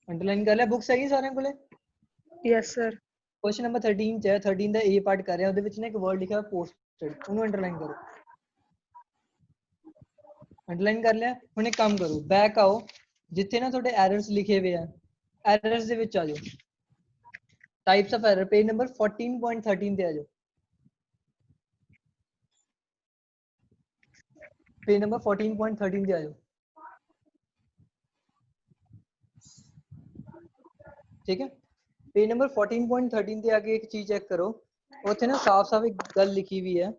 ਅੰਡਰਲਾਈਨ ਕਰ ਲਿਆ? ਬੁੱਕਸ ਹੈਗੀ ਸਾਰਿਆਂ ਕੋਲੇ? Yes sir. क्वेश्चन नंबर 13 ਚ ਹੈ, 13 ਦਾ A ਪਾਰਟ ਕਰ ਰਿਹਾ, ਉਹਦੇ ਵਿੱਚ ਨਾ ਇੱਕ ਵਰਡ ਲਿਖਿਆ posted, ਉਹਨੂੰ ਅੰਡਰਲਾਈਨ ਕਰੋ। ਅੰਡਰਲਾਈਨ ਕਰ ਲਿਆ? ਹੁਣ ਇੱਕ ਕੰਮ ਕਰੋ, ਬੈਕ ਆਓ, ਜਿੱਥੇ ਨਾ ਤੁਹਾਡੇ ਐਰਰਸ ਲਿਖੇ ਹੋਏ ਆ, ਐਰਰਸ ਦੇ ਵਿੱਚ ਆ ਜਾਓ, types of error, page number 14.13 ਤੇ ਆ ਜਾਓ। पेज नंबर 14.13 पे आ जाओ। ठीक है, पेज नंबर 14.13 पे आके एक चीज चेक करो, उत्थे ना साफ साफ एक गल लिखी हुई है,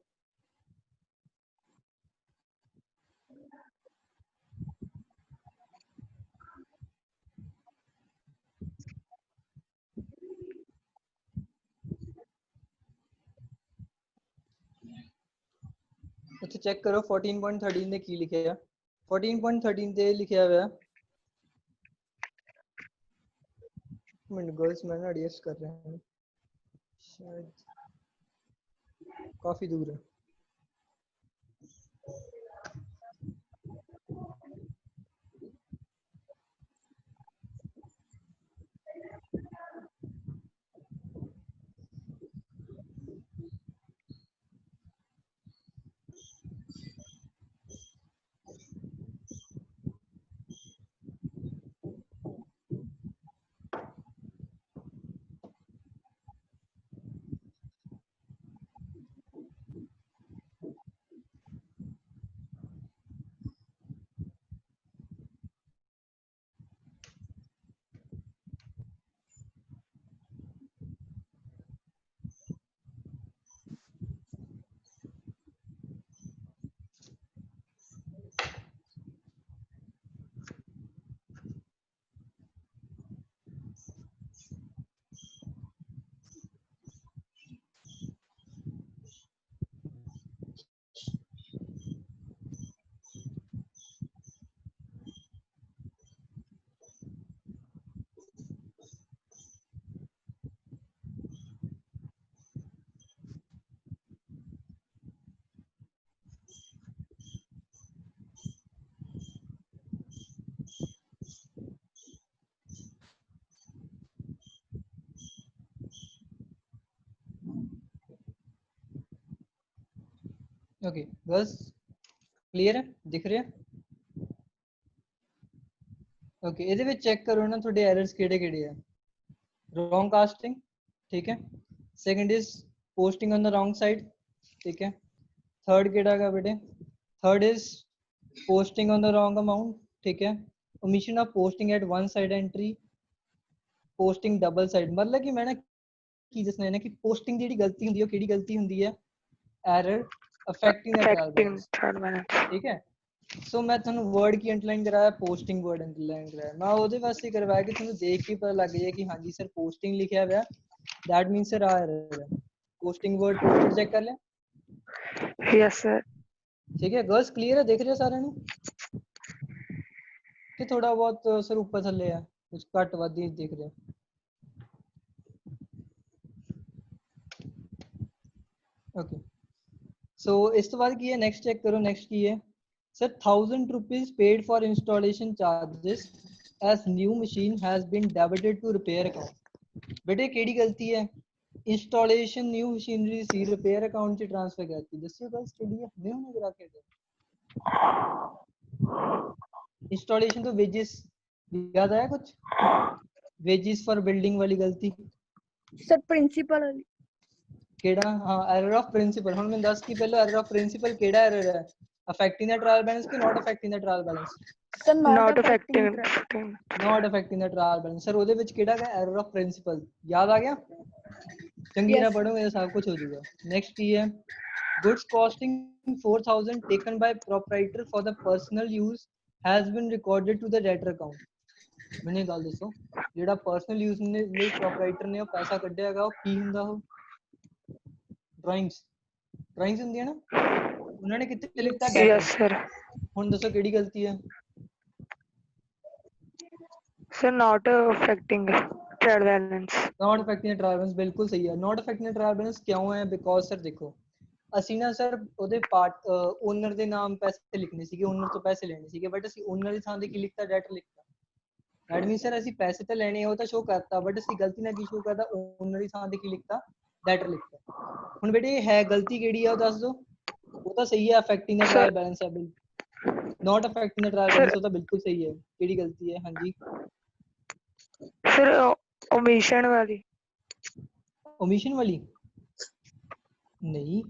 उत्थे चेक करो 14.13 ने की लिखे है। 14.13 ते लिखा हुआ है, मिनट गर्ल्स मैं ना एडजस्ट कर रहे हैं, शायद काफी दूर है। ओके बस क्लियर है, दिख रहा है? ओके ਇਹਦੇ ਵਿੱਚ ਚੈੱਕ ਕਰੋ ਨਾ ਤੁਹਾਡੇ ਐਰਰਸ ਕਿਹੜੇ ਕਿਹੜੇ ਆ। ਰੋਂਗ ਕਾਸਟਿੰਗ, ਠੀਕ ਹੈ, second is posting on the wrong side, ਠੀਕ ਹੈ, ਥਰਡ ਕਿਹੜਾ ਹੈਗਾ ਬੇਟੇ? Third is posting on the wrong amount, ਠੀਕ ਹੈ, omission of posting at one side entry, posting double side, मतलब कि मैं ना ਕੀ ਦੱਸਣਾ ਹੈ ਕਿ ਪੋਸਟਿੰਗ ਦੀ ਜਿਹੜੀ ਗਲਤੀ ਹੁੰਦੀ ਹੈ ਉਹ ਕਿਹੜੀ ਗਲਤੀ ਹੁੰਦੀ ਹੈ? Error affecting the trial balance, ठीक है। सो मैं ਤੁਹਾਨੂੰ वर्ड की अंडरलाइन कराया, पोस्टिंग वर्ड अंडरलाइन कराया, मैं ਉਹਦੇ ਵਾਸਤੇ ਕਰਵਾਇਆ ਕਿ ਤੁਹਾਨੂੰ ਦੇਖ ਕੇ ਪਤਾ ਲੱਗ ਜਾਏ ਕਿ ਹਾਂਜੀ ਸਰ पोस्टिंग ਲਿਖਿਆ ਹੋਇਆ, that means सर आ रहा है पोस्टिंग वर्ड पोस्टेड चेक कर लिया? Yes sir. ठीक है गर्ल्स, क्लियर है, देख रहे हो सारे ਨੂੰ कि थोड़ा बहुत सर ऊपर थल्ले है, कुछ घट ਵੱਧ ही दिख रहे? ओके सो इस तो बाद की है, नेक्स्ट चेक करो, नेक्स्ट की है sir 1000 rupees paid for installation charges as new machine has been debited to repair account। बेटे केड़ी गलती है? इंस्टॉलेशन न्यू मशीनरी सी रिपेयर अकाउंट च ट्रांसफर करती, दस्सियो गर्ल्स केड़ी है? नहीं होने करा के इंस्टॉलेशन तो वेजेस याद आया कुछ? वेजेस फॉर बिल्डिंग वाली गलती सर प्रिंसिपल वाली केड़ा? हाँ एरर ऑफ प्रिंसिपल। हम मैं 10 की पहले एरर ऑफ प्रिंसिपल केड़ा एरर है? अफेक्टिंग द ट्रायल बैलेंस कि not affecting the trial balance? Sir not affecting not affecting the trial balance. Sir ਉਹਦੇ ਵਿੱਚ ਕਿਹੜਾ ਹੈ? Error of principle. याद आ गया? चंगी ना पढ़ोगे तो सब कुछ हो जाएगा। नेक्स्ट की है goods costing 4000 taken by proprietor for the personal use has been recorded to the debtor account. ਮੈਨੂੰ ਇਹ ਗੱਲ ਦੱਸੋ, ਜਿਹੜਾ ਪਰਸਨਲ ਯੂਜ਼ ਲਈ ਪ੍ਰੋਪਰਾਈਟਰ ਨੇ ਉਹ ਪੈਸਾ ਕੱਢਿਆ ਹੈਗਾ, ਉਹ ਕੀ ਹੁੰਦਾ? ਉਹ ਡਰਾਇੰਗਸ ਹੁੰਦੀਆਂ ਨਾ, ਉਹਨਾਂ ਨੇ ਕਿੱਥੇ ਲਿਖਤਾ? Yes, ਡੈਟਰ। sir. ਹੁਣ ਦੱਸੋ ਕਿਹੜੀ ਗਲਤੀ ਹੈ? Sir, not affecting trade balance. Not affecting trial balance, ਬਿਲਕੁਲ ਸਹੀ ਹੈ। ਨॉट ਅਫੈਕਟਿੰਗ ਟ੍ਰਾਇਲ ਬੈਲੈਂਸ ਕਿਉਂ ਹੈ? ਬਿਕੋਜ਼ ਸਰ ਦੇਖੋ, ਅਸੀਂ ਨਾ ਸਰ ਉਹਦੇ ਪਾਰਟ ਓਨਰ ਦੇ ਨਾਮ ਪੈਸੇ ਲਿਖਣੇ ਸੀਗੇ, ਓਨਰ ਤੋਂ ਪੈਸੇ ਲੈਣੇ ਸੀਗੇ, ਬਟ ਅਸੀਂ ਓਨਰ ਦੀ ਥਾਂ ਤੇ ਕੀ ਲਿਖਤਾ? ਡੈਟਰ ਲਿਖਤਾ। ਦੈਟ ਮੀਨਸ ਸਰ ਅਸੀਂ ਪੈਸੇ ਤਾਂ ਲੈਣੇ ਆ, ਉਹ ਤਾਂ ਸ਼ੋ ਕਰਤਾ, ਬਟ ਅਸੀਂ ਗਲਤੀ ਨਾਲ ਕੀ ਸ਼ੋ ਕਰਤਾ? ਓਨਰ ਦੀ ਥਾਂ ਤੇ ਕੀ ਲਿਖਤਾ? ਡੈਟਰ ਲਿਖਤਾ। ਹੁਣ ਬੇਟੇ ਹੈ ਗਲਤੀ ਕਿਹੜੀ ਆ ਉਹ ਦੱਸ ਦਿਓ। ਉਹ ਤਾਂ ਸਹੀ ਹੈ, ਅਫੈਕਟਿੰਗ ਦਾ ਟ੍ਰਾਇਲ ਬੈਲੈਂਸ ਹੈ। ਨॉट ਅਫੈਕਟਿੰਗ ਦਾ ਟ੍ਰਾਇਲ ਬੈਲੈਂਸ, ਉਹ ਤਾਂ ਬਿਲਕੁਲ ਸਹੀ ਹੈ। ਕਿਹੜੀ ਗਲਤੀ ਹੈ? ਹਾਂਜੀ Sir, omission वाली. ਓਮਿਸ਼ਨ ਵਾਲੀ ਨਹੀਂ,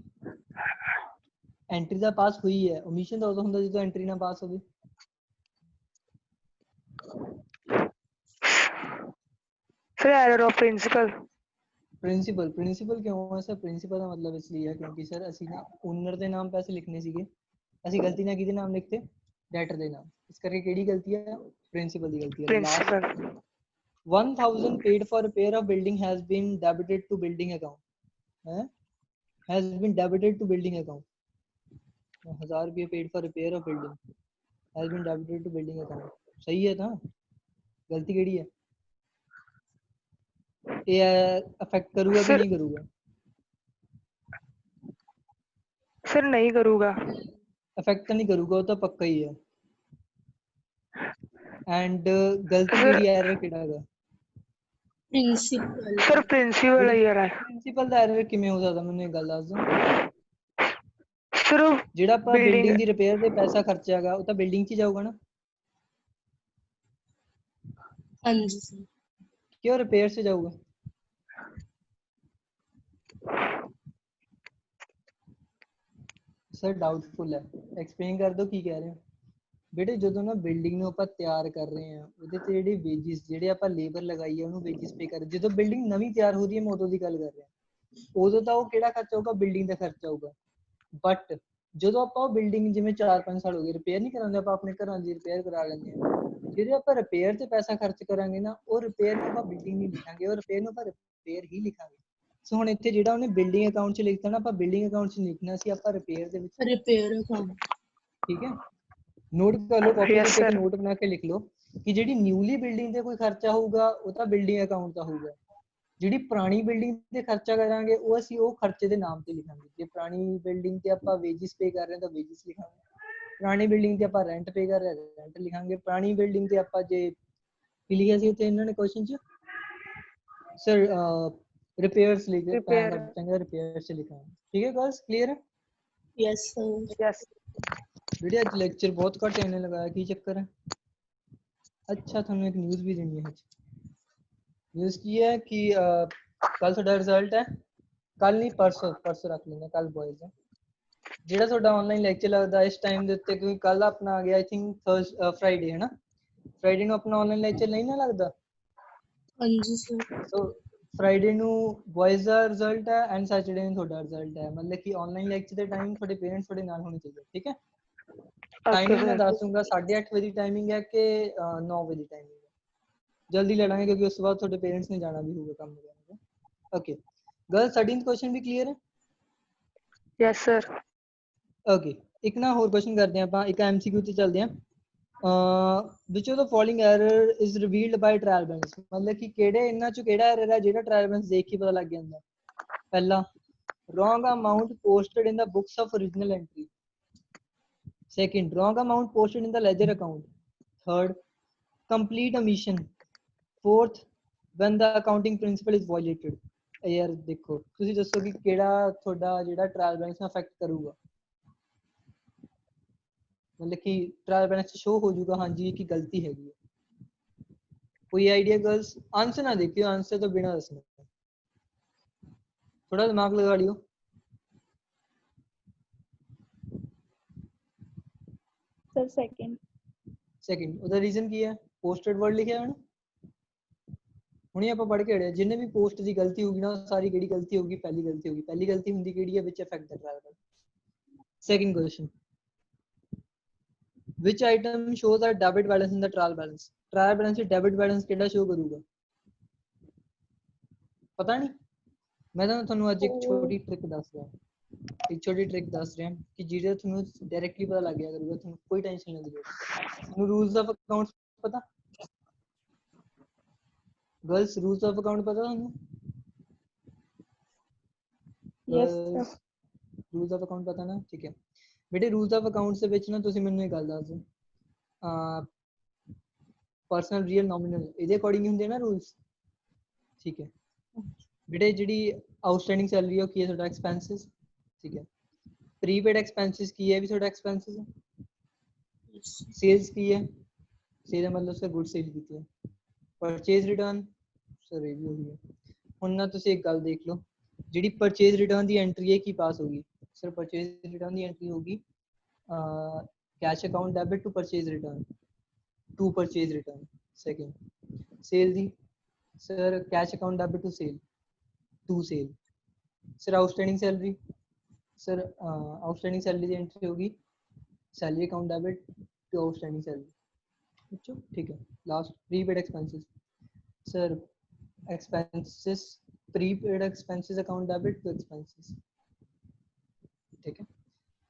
ਐਂਟਰੀ ਦਾ ਪਾਸ ਹੋਈ ਹੈ। ਓਮਿਸ਼ਨ ਤਾਂ ਉਦੋਂ ਹੁੰਦਾ ਜਦੋਂ ਐਂਟਰੀ ਨਾ ਪਾਸ ਹੋਵੇ। Sir, error of principal. Principal ਕਿਉਂ ਹੈ ਸਰ? ਪ੍ਰਿੰਸੀਪਲ ਦਾ ਮਤਲਬ ਇਸ ਲਈ ਹੈ ਕਿਉਂਕਿ ਸਰ ਅਸੀਂ ਨਾ ਓਨਰ ਦੇ ਨਾਮ ਪੈਸੇ ਲਿਖਣੇ ਸੀਗੇ, ਅਸੀਂ ਗਲਤੀ ਨਾਲ ਕਿਹਦੇ ਨਾਮ ਲਿਖਤੇ? ਡੈਟਰ ਦੇ ਨਾਮ। ਇਸ ਕਰਕੇ ਕਿਹੜੀ ਗਲਤੀ ਹੈ? ਪ੍ਰਿੰਸੀਪਲ ਦੀ ਗਲਤੀ ਹੈ। Principal. 1000 paid for repair of building has been debited to building account. Has been debited to building account. 1000 रुपये paid for repair of building has been debited to building account. सही है ना? गलती केड़ी है? ये अफेक्ट करूँगा कि नहीं करूँगा? Sir, नहीं करूँगा. अफेक्ट नहीं करूँगा, वो तो पक्का ही है। एंड गलती Sir- केड़ी एरर केड़ा है? प्रिंसिपल Sir, principal है यार. प्रिंसिपल ਦਾ एरर ਕਿਵੇਂ ਹੋ ਸਕਦਾ? ਮੈਨੂੰ ਇੱਕ ਗੱਲ ਦੱਸ ਦਿਓ। Sir, ਜਿਹੜਾ ਆਪਾਂ building- ਬਿਲਡਿੰਗ ਦੀ ਰਿਪੇਅਰ ਤੇ ਪੈਸਾ ਖਰਚਿਆਗਾ ਉਹ ਤਾਂ ਬਿਲਡਿੰਗ 'ਚ ਹੀ ਜਾਊਗਾ ਨਾ, हाँ जी सर। ਕਿ ਉਹ ਰਿਪੇਅਰ 'ਚ ਜਾਊਗਾ? ਸਰ ਡਾਊਟਫੁਲ ਹੈ, ਐਕਸਪਲੇਨ ਕਰ ਦਿਓ ਕੀ ਕਹਿ ਰਹੇ ਹੋ। ਬੇਟੇ ਜਦੋਂ ਨਾ ਬਿਲਡਿੰਗ ਨੂੰ ਆਪਾਂ ਤਿਆਰ ਕਰ ਰਹੇ ਹਾਂ, ਉਹਦੇ ਤੇ ਜਿਹੜੇ ਵੇਜਿਸ, ਜਿਹੜੇ ਆਪਾਂ ਲੇਬਰ ਲਗਾਈ ਹੈ ਉਹਨੂੰ ਵੇਜਿਸ ਪੇ ਕਰ, ਜਦੋਂ ਬਿਲਡਿੰਗ ਨਵੀਂ ਤਿਆਰ ਹੋ ਰਹੀ ਹੈ ਮੈਂ ਉਦੋਂ ਦੀ ਗੱਲ ਕਰ ਰਿਹਾ, ਉਦੋਂ ਤਾਂ ਉਹ ਕਿਹੜਾ ਖਰਚਾ ਹੋਊਗਾ? ਬਿਲਡਿੰਗ ਦਾ ਖਰਚਾ ਹੋਊਗਾ। ਬਟ ਜਦੋਂ ਆਪਾਂ ਉਹ ਬਿਲਡਿੰਗ ਜਿਵੇਂ 4-5 ਸਾਲ ਹੋ ਗਏ ਰਿਪੇਅਰ ਨਹੀਂ ਕਰਾਉਂਦੇ, ਆਪਾਂ ਆਪਣੇ ਘਰਾਂ ਦੀ ਰਿਪੇਅਰ ਕਰਾ ਲੈਂਦੇ ਹਾਂ, ਜਿਹੜੇ ਆਪਾਂ ਰਿਪੇਅਰ ਤੇ ਪੈਸਾ ਖਰਚ ਕਰਾਂਗੇ ਨਾ, ਉਹ ਰਿਪੇਅਰ ਨੂੰ ਆਪਾਂ ਬਿਲਡਿੰਗ ਨਹੀਂ ਲਿਖਾਂਗੇ, ਉਹ ਰਿਪੇਅਰ ਨੂੰ ਆਪਾਂ ਰਿਪੇਅਰ ਹੀ ਲਿਖਾਂਗੇ। ਸੋ ਹੁਣ ਇੱਥੇ ਜਿਹੜਾ ਉਹਨੇ ਬਿਲਡਿੰਗ ਅਕਾਊਂਟ 'ਚ ਲਿਖਤਾ ਨਾ, ਆਪਾਂ ਬਿਲਡਿੰਗ ਅਕਾਊਂਟ 'ਚ ਲਿਖਣਾ ਸੀ, ਆਪਾਂ ਰਿਪੇਅਰ ਦੇ ਵਿੱਚ। Repair account. ਠੀਕ ਹੈ, ਨੋਟ ਕਰ ਲਓ, ਕਾਪੀ Yes, ਤੇ ਇੱਕ sir. ਨੋਟ ਬਣਾ ਕੇ ਲਿਖ ਲਓ ਕਿ ਜਿਹੜੀ ਨਿਊਲੀ ਬਿਲਡਿੰਗ ਤੇ ਕੋਈ ਖਰਚਾ ਹੋਊਗਾ ਉਹ ਤਾਂ ਬਿਲਡਿੰਗ ਅਕਾਊਂਟ ਦਾ ਹੋਊਗਾ, ਜਿਹੜੀ ਪੁਰਾਣੀ ਬਿਲਡਿੰਗ ਤੇ ਖਰਚਾ ਕਰਾਂਗੇ ਉਹ ਅਸੀਂ ਉਹ ਖਰਚੇ ਦੇ ਨਾਮ ਤੇ ਲਿਖਾਂਗੇ। ਜੇ ਪੁਰਾਣੀ ਬਿਲਡਿੰਗ ਤੇ ਆਪਾਂ ਵੇਜਿਸ ਪੇ ਕਰ ਰਹੇ ਹਾਂ ਤਾਂ ਵੇਜਿਸ ਲਿਖਾਂਗੇ, ਪੁਰਾਣੀ ਬਿਲਡਿੰਗ ਤੇ ਆਪਾਂ ਰੈਂਟ ਪੇ ਕਰ ਰਹੇ ਹਾਂ ਰੈਂਟ ਲਿਖਾਂਗੇ, ਪੁਰਾਣੀ ਬਿਲਡਿੰਗ ਤੇ ਆਪਾਂ ਜੇ ਕੀ ਲਿਖਿਆ ਸੀ ਉੱਥੇ ਇਹਨਾਂ ਨੇ ਕੁਐਸਚਨ 'ਚ ਸਰ ਰਿਪੇਅਰਸ ਲਿਖੇ, ਤਾਂ Repair. ਚੰਗਾ ਰਿਪੇਅਰਸ 'ਚ ਲਿਖਾਂਗੇ। ਠੀਕ ਹੈ ਗਰਲਸ, ਕਲੀਅਰ ਹੈ? Yes sir. Yes. ਵੀਡੀਓ ਅੱਜ ਲੈਕਚਰ ਬਹੁਤ ਘੱਟ ਇਹਨੇ ਲਗਾਇਆ, ਕੀ ਚੱਕਰ ਹੈ? ਅੱਛਾ, ਤੁਹਾਨੂੰ ਇੱਕ ਨਿਊਜ਼ ਵੀ ਦੇਣੀ ਹੈ। ਨਿਊਜ਼ ਕੀ ਹੈ ਕਿ ਕੱਲ ਤੁਹਾਡਾ ਰਿਜ਼ਲਟ ਹੈ, ਕੱਲ ਨਹੀਂ ਪਰਸੋਂ ਰੱਖ ਲੈਂਦੇ, ਕੱਲ ਬॉयਜ਼ ਹੈ। ਜਿਹੜਾ ਤੁਹਾਡਾ ਆਨਲਾਈਨ ਲੈਕਚਰ ਲੱਗਦਾ ਇਸ ਟਾਈਮ ਦੇ ਉੱਤੇ, ਕਿਉਂਕਿ ਕੱਲ ਆਪਣਾ ਆ ਗਿਆ ਆਈ ਥਿੰਕ ਫਰਾਈਡੇ ਹੈ ਨਾ, ਫਰਾਈਡੇ ਨੂੰ ਆਪਣਾ ਆਨਲਾਈਨ ਲੈਕਚਰ ਨਹੀਂ ਨਾ ਲੱਗਦਾ, हाँ जी सर। ਸੋ ਫਰਾਈਡੇ ਨੂੰ ਬॉयਜ਼ ਦਾ ਰਿਜ਼ਲਟ ਹੈ ਐਂਡ ਸੈਟਰਡੇ ਨੂੰ ਤੁਹਾਡਾ ਰਿਜ਼ਲਟ ਹੈ। ਮਤਲਬ ਕਿ ਆਨਲਾਈਨ ਲੈਕਚਰ ਦੇ ਟਾਈਮ ਤੁਹਾਡੇ ਪੇਰੈਂਟਸ ਤੁਹਾਡੇ ਨਾਲ ਹੋਣੇ ਚਾਹੀਦੇ। ਠੀਕ ਹੈ, Okay, ਟਾਈਮਿੰਗ ਮੈਂ sir. ਦੱਸ ਦੂੰਗਾ, 8:30 ਵਜੇ ਦੀ ਟਾਈਮਿੰਗ ਹੈ ਕਿ 9 ਵਜੇ ਦੀ ਟਾਈਮਿੰਗ ਹੈ। ਜਲਦੀ ਲੈ ਲਾਂਗੇ ਕਿਉਂਕਿ ਉਸ ਤੋਂ ਬਾਅਦ ਤੁਹਾਡੇ ਪੇਰੈਂਟਸ ਨੇ ਜਾਣਾ ਵੀ ਹੋਊਗਾ ਕੰਮ ਵਗੈਰਾ। ਓਕੇ ਗਰਲ, 13th ਕੁਐਸਚਨ ਵੀ ਕਲੀਅਰ ਹੈ? Yes, sir. ਓਕੇ, ਇੱਕ ਨਾ ਹੋਰ ਕੁਐਸਚਨ ਕਰਦੇ ਹਾਂ ਆਪਾਂ, ਇੱਕ ਐਮਸੀਕਿਊ ਤੇ ਚੱਲਦੇ ਹਾਂ। Which of the following error is revealed by trial balance, ਮਤਲਬ ਕਿ ਕਿਹੜੇ ਇਹਨਾਂ ਚੋਂ ਕਿਹੜਾ ਐਰਰ ਹੈ ਜਿਹੜਾ ਟ੍ਰਾਇਲ ਬੈਲੈਂਸ ਦੇਖ ਕੇ ਪਤਾ ਲੱਗ ਜਾਂਦਾ? ਪਹਿਲਾ, wrong amount posted in the books of original entry. Second, wrong amount posted in the ledger account. Third, complete omission. Fourth, when the accounting principle is violated. ਯਾਰ ਦੇਖੋ, ਤੁਸੀਂ ਦੱਸੋ ਕਿ ਕਿਹੜਾ ਤੁਹਾਡਾ ਜਿਹੜਾ ਟ੍ਰਾਇਲ ਬੈਲੈਂਸ ਨੂੰ ਅਫੈਕਟ ਕਰੂਗਾ, ਮਤਲਬ ਕਿ ਟ੍ਰਾਇਲ ਬੈਲੈਂਸ ਚ ਸ਼ੋ ਹੋ ਜਾਊਗਾ ਹਾਂਜੀ ਕਿ ਗਲਤੀ ਹੈਗੀ ਹੈ। ਕੋਈ ਆਈਡੀਆ ਗਰਲਸ? ਆਂਸਰ ਨਾ ਦੇਖਿਓ, ਆਂਸਰ ਤੋਂ ਬਿਨਾਂ ਦੱਸਣਾ, ਥੋੜਾ ਦਿਮਾਗ ਲਗਾ ਲਿਓ। Sir second. ਉਹਦਾ ਰੀਜ਼ਨ ਕੀ ਹੈ? ਪੋਸਟਡ ਵਰਡ ਲਿਖਿਆ ਹੈ ਨਾ, ਹੁਣੇ ਆਪਾਂ ਪੜ੍ਹ ਕੇ ਅੜਿਆ, ਜਿੰਨੇ ਵੀ ਪੋਸਟ ਦੀ ਗਲਤੀ ਹੋਊਗੀ ਨਾ ਸਾਰੀ ਕਿਹੜੀ ਗਲਤੀ ਹੋਊਗੀ? ਪਹਿਲੀ ਗਲਤੀ ਹੋਊਗੀ। ਪਹਿਲੀ ਗਲਤੀ ਹੁੰਦੀ ਕਿਹੜੀ ਹੈ? Which affect the trial balance. Second question, which item shows a debit balance in the trial balance? trial balance ਵਿੱਚ debit balance ਕਿਹੜਾ show ਕਰੂਗਾ? ਪਤਾ ਨਹੀਂ। ਮੈਂ ਤਾਂ ਤੁਹਾਨੂੰ ਅੱਜ ਇੱਕ ਛੋਟੀ ਟ੍ਰਿਕ ਦੱਸ ਰਿਹਾ, ਇੱਕ ਛੋਟੀ ਟ੍ਰਿਕ ਦੱਸ ਰਿਹਾ ਕਿ ਜਿਹਦੇ ਤੁਹਾਨੂੰ ਡਾਇਰੈਕਟਲੀ ਪਤਾ ਲੱਗ ਗਿਆ ਕਰੂਗਾ, ਤੁਹਾਨੂੰ ਕੋਈ ਟੈਨਸ਼ਨ ਨਹੀਂ ਲੈਣੀ। ਤੁਹਾਨੂੰ ਰੂਲਸ ਆਫ ਅਕਾਊਂਟਸ ਪਤਾ? ਗਰਲਸ ਰੂਲਸ ਆਫ ਅਕਾਊਂਟ ਪਤਾ ਤੁਹਾਨੂੰ? Yes, sir. Rules of account ਪਤਾ ਨਾ? ਠੀਕ ਹੈ ਬੇਟੇ, ਰੂਲਸ ਆਫ ਅਕਾਊਂਟਸ ਦੇ ਵਿੱਚ ਨਾ ਤੁਸੀਂ ਮੈਨੂੰ ਇਹ ਗੱਲ ਦੱਸ ਦਿਓ, ਪਰਸਨਲ ਰੀਅਲ ਨੋਮੀਨਲ ਇਹਦੇ ਅਕੋਰਡਿੰਗ ਹੁੰਦੇ ਨਾ ਰੂਲਸ। ਠੀਕ ਹੈ ਬੇਟੇ, ਜਿਹੜੀ ਆਊਟਸਟੈਂਡਿੰਗ ਸੈਲਰੀ ਉਹ ਕੀ ਹੈ? ਤੁਹਾਡਾ ਐਕਸਪੈਂਸਿਸ। ਠੀਕ ਹੈ ਪ੍ਰੀਪੇਡ ਐਕਸਪੈਂਸਿਸ ਕੀ ਹੈ? ਵੀ ਤੁਹਾਡਾ ਐਕਸਪੈਂਸਿਸ ਹੈ। ਸੇਲਸ ਕੀ ਹੈ? ਸੇਲ ਦਾ ਮਤਲਬ ਸਰ ਗੁੱਡ ਸੇਲ ਕੀਤੀ ਹੈ। ਪਰਚੇਜ਼ ਰਿਟਰਨ ਸਰ ਇਹ ਵੀ ਹੋ ਗਈ। ਹੁਣ ਨਾ ਤੁਸੀਂ ਇੱਕ ਗੱਲ ਦੇਖ ਲਓ, ਜਿਹੜੀ ਪਰਚੇਜ਼ ਰਿਟਰਨ ਦੀ ਐਂਟਰੀ ਹੈ ਕੀ ਪਾਸ ਹੋਗੀ? ਸਰ ਪਰਚੇਜ਼ ਰਿਟਰਨ ਦੀ ਐਂਟਰੀ ਹੋਗੀ cash account debit to purchase return to purchase return. Second sale ਦੀ sir cash account debit to sale to sale. Sir outstanding salary sir outstanding salary ਦੀ ਐਂਟਰੀ ਹੋगी salary account debit to outstanding salary. अच्छा ठीक है last prepaid expenses sir expenses prepaid expenses account debit to expenses. ठीक है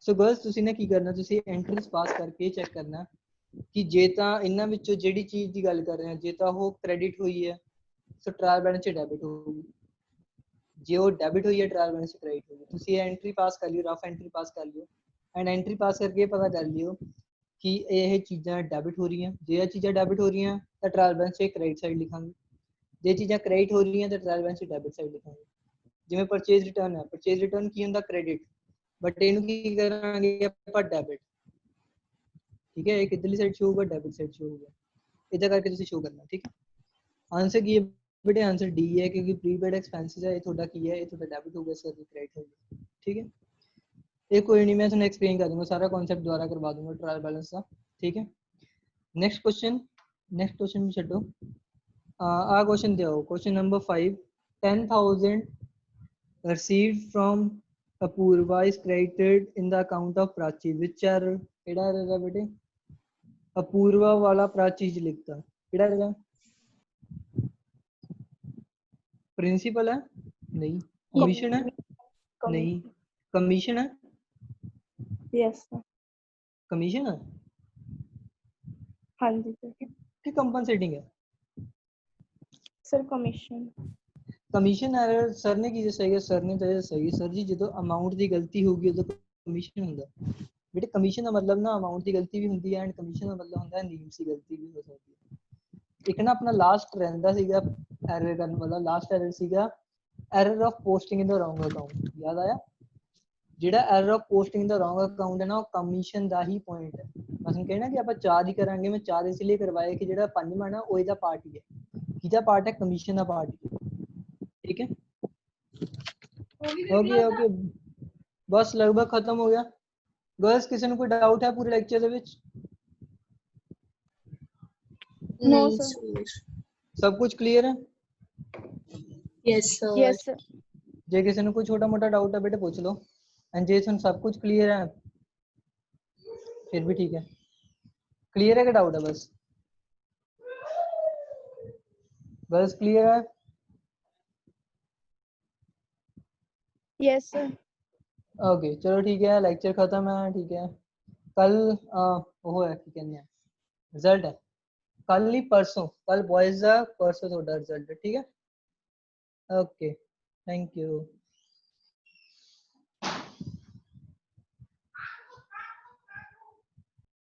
सो गर्ल्स ਤੁਸੀਂ ਨਾ ਕੀ ਕਰਨਾ, ਤੁਸੀਂ ਐਂਟਰੀਜ਼ ਪਾਸ ਕਰਕੇ ਚੈੱਕ ਕਰਨਾ ਕਿ ਜੇ ਤਾਂ ਇਹਨਾਂ ਵਿੱਚੋਂ ਜਿਹੜੀ ਚੀਜ਼ ਦੀ ਗੱਲ ਕਰ ਰਹੇ ਹਾਂ ਜੇ ਤਾਂ ਉਹ ਕ੍ਰੈਡਿਟ ਹੋਈ ਹੈ ਸੋ ਟ੍ਰਾਇਲ ਬੈਲੈਂਸ 'ਚ ਡੈਬਿਟ ਹੋਊਗੀ, ਜੇ ਉਹ ਡੈਬਿਟ ਹੋਈ ਹੈ ਟ੍ਰਾਇਲ ਬੈਲੈਂਸ 'ਚ ਕ੍ਰੈਡਿਟ ਹੋਊਗੀ। ਤੁਸੀਂ ਐਂਟਰੀ ਪਾਸ ਕਰ ਲਿਓ, ਰਫ ਐਂਟਰੀ ਪਾਸ ਕਰ ਲਿਓ ਐਂਡ ਐਂਟਰੀ ਪਾਸ ਕਰਕੇ ਪਤਾ ਕਰ ਲਿਓ ਕਿ ਇਹ ਚੀਜ਼ਾਂ ਡੈਬਿਟ ਹੋ ਰਹੀਆਂ। ਜੇ ਇਹ ਚੀਜ਼ਾਂ ਡੈਬਿਟ ਹੋ ਰਹੀਆਂ ਤਾਂ ਟ੍ਰਾਇਲ ਬੈਲੈਂਸ 'ਚ ਕ੍ਰੈਡਿਟ ਸਾਈਡ ਲਿਖਾਂਗੇ, ਜੇ ਚੀਜ਼ਾਂ ਕ੍ਰੈਡਿਟ ਹੋ ਰਹੀਆਂ ਤਾਂ ਟ੍ਰਾਇਲ ਬੈਲੈਂਸ 'ਚ ਡੈਬਿਟ ਸਾਈਡ ਲਿਖਾਂਗੇ। ਜਿਵੇਂ ਪਰਚੇਜ਼ ਰਿਟਰਨ ਹੈ, ਪਰਚੇਜ਼ ਰਿਟਰਨ ਕੀ ਹੁੰਦਾ? ਕ੍ਰੈਡਿਟ, ਬਟ ਇਹਨੂੰ ਕੀ ਕਰਾਂਗੇ ਆਪਾਂ? ਡੈਬਿਟ। ਠੀਕ ਹੈ ਇਹ ਕਿੱਧਰਲੀ ਸਾਈਡ ਸ਼ੋ ਹੋਊਗਾ? ਡੈਬਿਟ ਸਾਈਡ ਸ਼ੋ ਹੋਊਗਾ। ਇੱਦਾਂ ਕਰਕੇ ਤੁਸੀਂ ਸ਼ੋ ਕਰਨਾ। ਠੀਕ ਹੈ ਆਂਸਰ ਕੀ ਹੈ ਬੇਟੇ? ਆਂਸਰ ਡੀ ਹੈ ਕਿਉਂਕਿ ਪ੍ਰੀਪੇਡ ਐਕਸਪੈਂਸਿਸ ਹੈ ਇਹ ਤੁਹਾਡਾ ਕੀ ਹੈ? ਇਹ ਤੁਹਾਡਾ ਡੈਬਿਟ ਹੋਊਗਾ, ਇਸ ਕਰਕੇ ਕ੍ਰੈਡਿਟ ਹੋਊਗਾ। ਠੀਕ ਹੈ ਇਹ ਕੋਈ ਨਹੀਂ, ਮੈਂ ਤੁਹਾਨੂੰ ਐਕਸਪਲੇਨ ਕਰ ਦੂੰਗਾ, ਸਾਰਾ ਕਨਸੈਪਟ ਦੁਬਾਰਾ ਕਰਵਾ ਦੂੰਗਾ ਟ੍ਰਾਇਲ ਬੈਲੈਂਸ ਦਾ। ਠੀਕ ਹੈ ਨੈਕਸਟ ਕੁਐਸਚਨ ਵੀ ਛੱਡੋ, ਆ ਕੁਐਸਚਨ ਦਿਓ। Question number 5 10,000 received from Apurva is credited in the account of Prachi, which are ਕਿਹੜਾ ਰਹੇਗਾ ਬੇਟੇ? ਅਪੂਰਵਾ ਵਾਲਾ ਪ੍ਰਾਚੀ ਚ ਲਿਖਤਾ ਕਿਹੜਾ ਰਹੇਗਾ? प्रिंसिपल है नहीं, कमीशन है नहीं, कमीशन है Yes, sir. कमीशन है हाँ जी सर. कि कंपनसेटिंग है? Sir commission. Commission error sir ने की दस्सिया है? सर ने तो सही सर जी जो अमाउंट की गलती होगी उदों कमीशन ਹੁੰਦਾ बेटे। कमीशन का मतलब ना अमाउंट की गलती भी होंगी है एंड कमीशन का मतलब होता है नीम्स की गलती भी हो सकती है। एक ना अपना लास्ट रहिंदा सीगा एरर करने वाला, लास्ट एरर सीगा error of posting in the wrong account. याद आया? ਜਿਹੜਾ error of posting in the wrong account है ना वो कमीशन ਦਾ ਹੀ ਪੁਆਇੰਟ ਹੈ। ਅਸੀਂ ਕਹਿਣਾ ਕਿ ਆਪਾਂ 4 ਹੀ ਕਰਾਂਗੇ, ਮੈਂ 4 ਇਸ ਲਈ ਕਰਵਾਇਆ ਕਿ ਜਿਹੜਾ ਪੰਜਵਾਂ ਨਾ ਉਹ ਇਹਦਾ ਪਾਰਟ ਹੀ ਹੈ। ਕਿਹਦਾ ਪਾਰਟ ਹੈ? ਕਮਿਸ਼ਨ ਦਾ ਪਾर्ट ही है। ठीक है ओके बस लगभग खत्म हो गया। गर्ल्स किसी ने कोई डाउट है पूरे लेक्चर ਦੇ ਵਿੱਚ? No sir. सब कुछ क्लियर है? Yes sir. Yes sir. जे किसी ने कोई छोटा मोटा डाउट है बेटे पूछ लो, एंड जे सब कुछ क्लियर है फिर भी ठीक है। क्लियर है क्या डाउट है? बस गर्ल्स क्लियर है? Yes sir. ओके चलो ठीक है, लेक्चर खत्म है। ठीक है कल वो है की कहने हैं रिजल्ट है कल नहीं परसों, कल बॉयज का परसों थोड़ा रिजल्ट है। ठीक है ओके थैंक यू।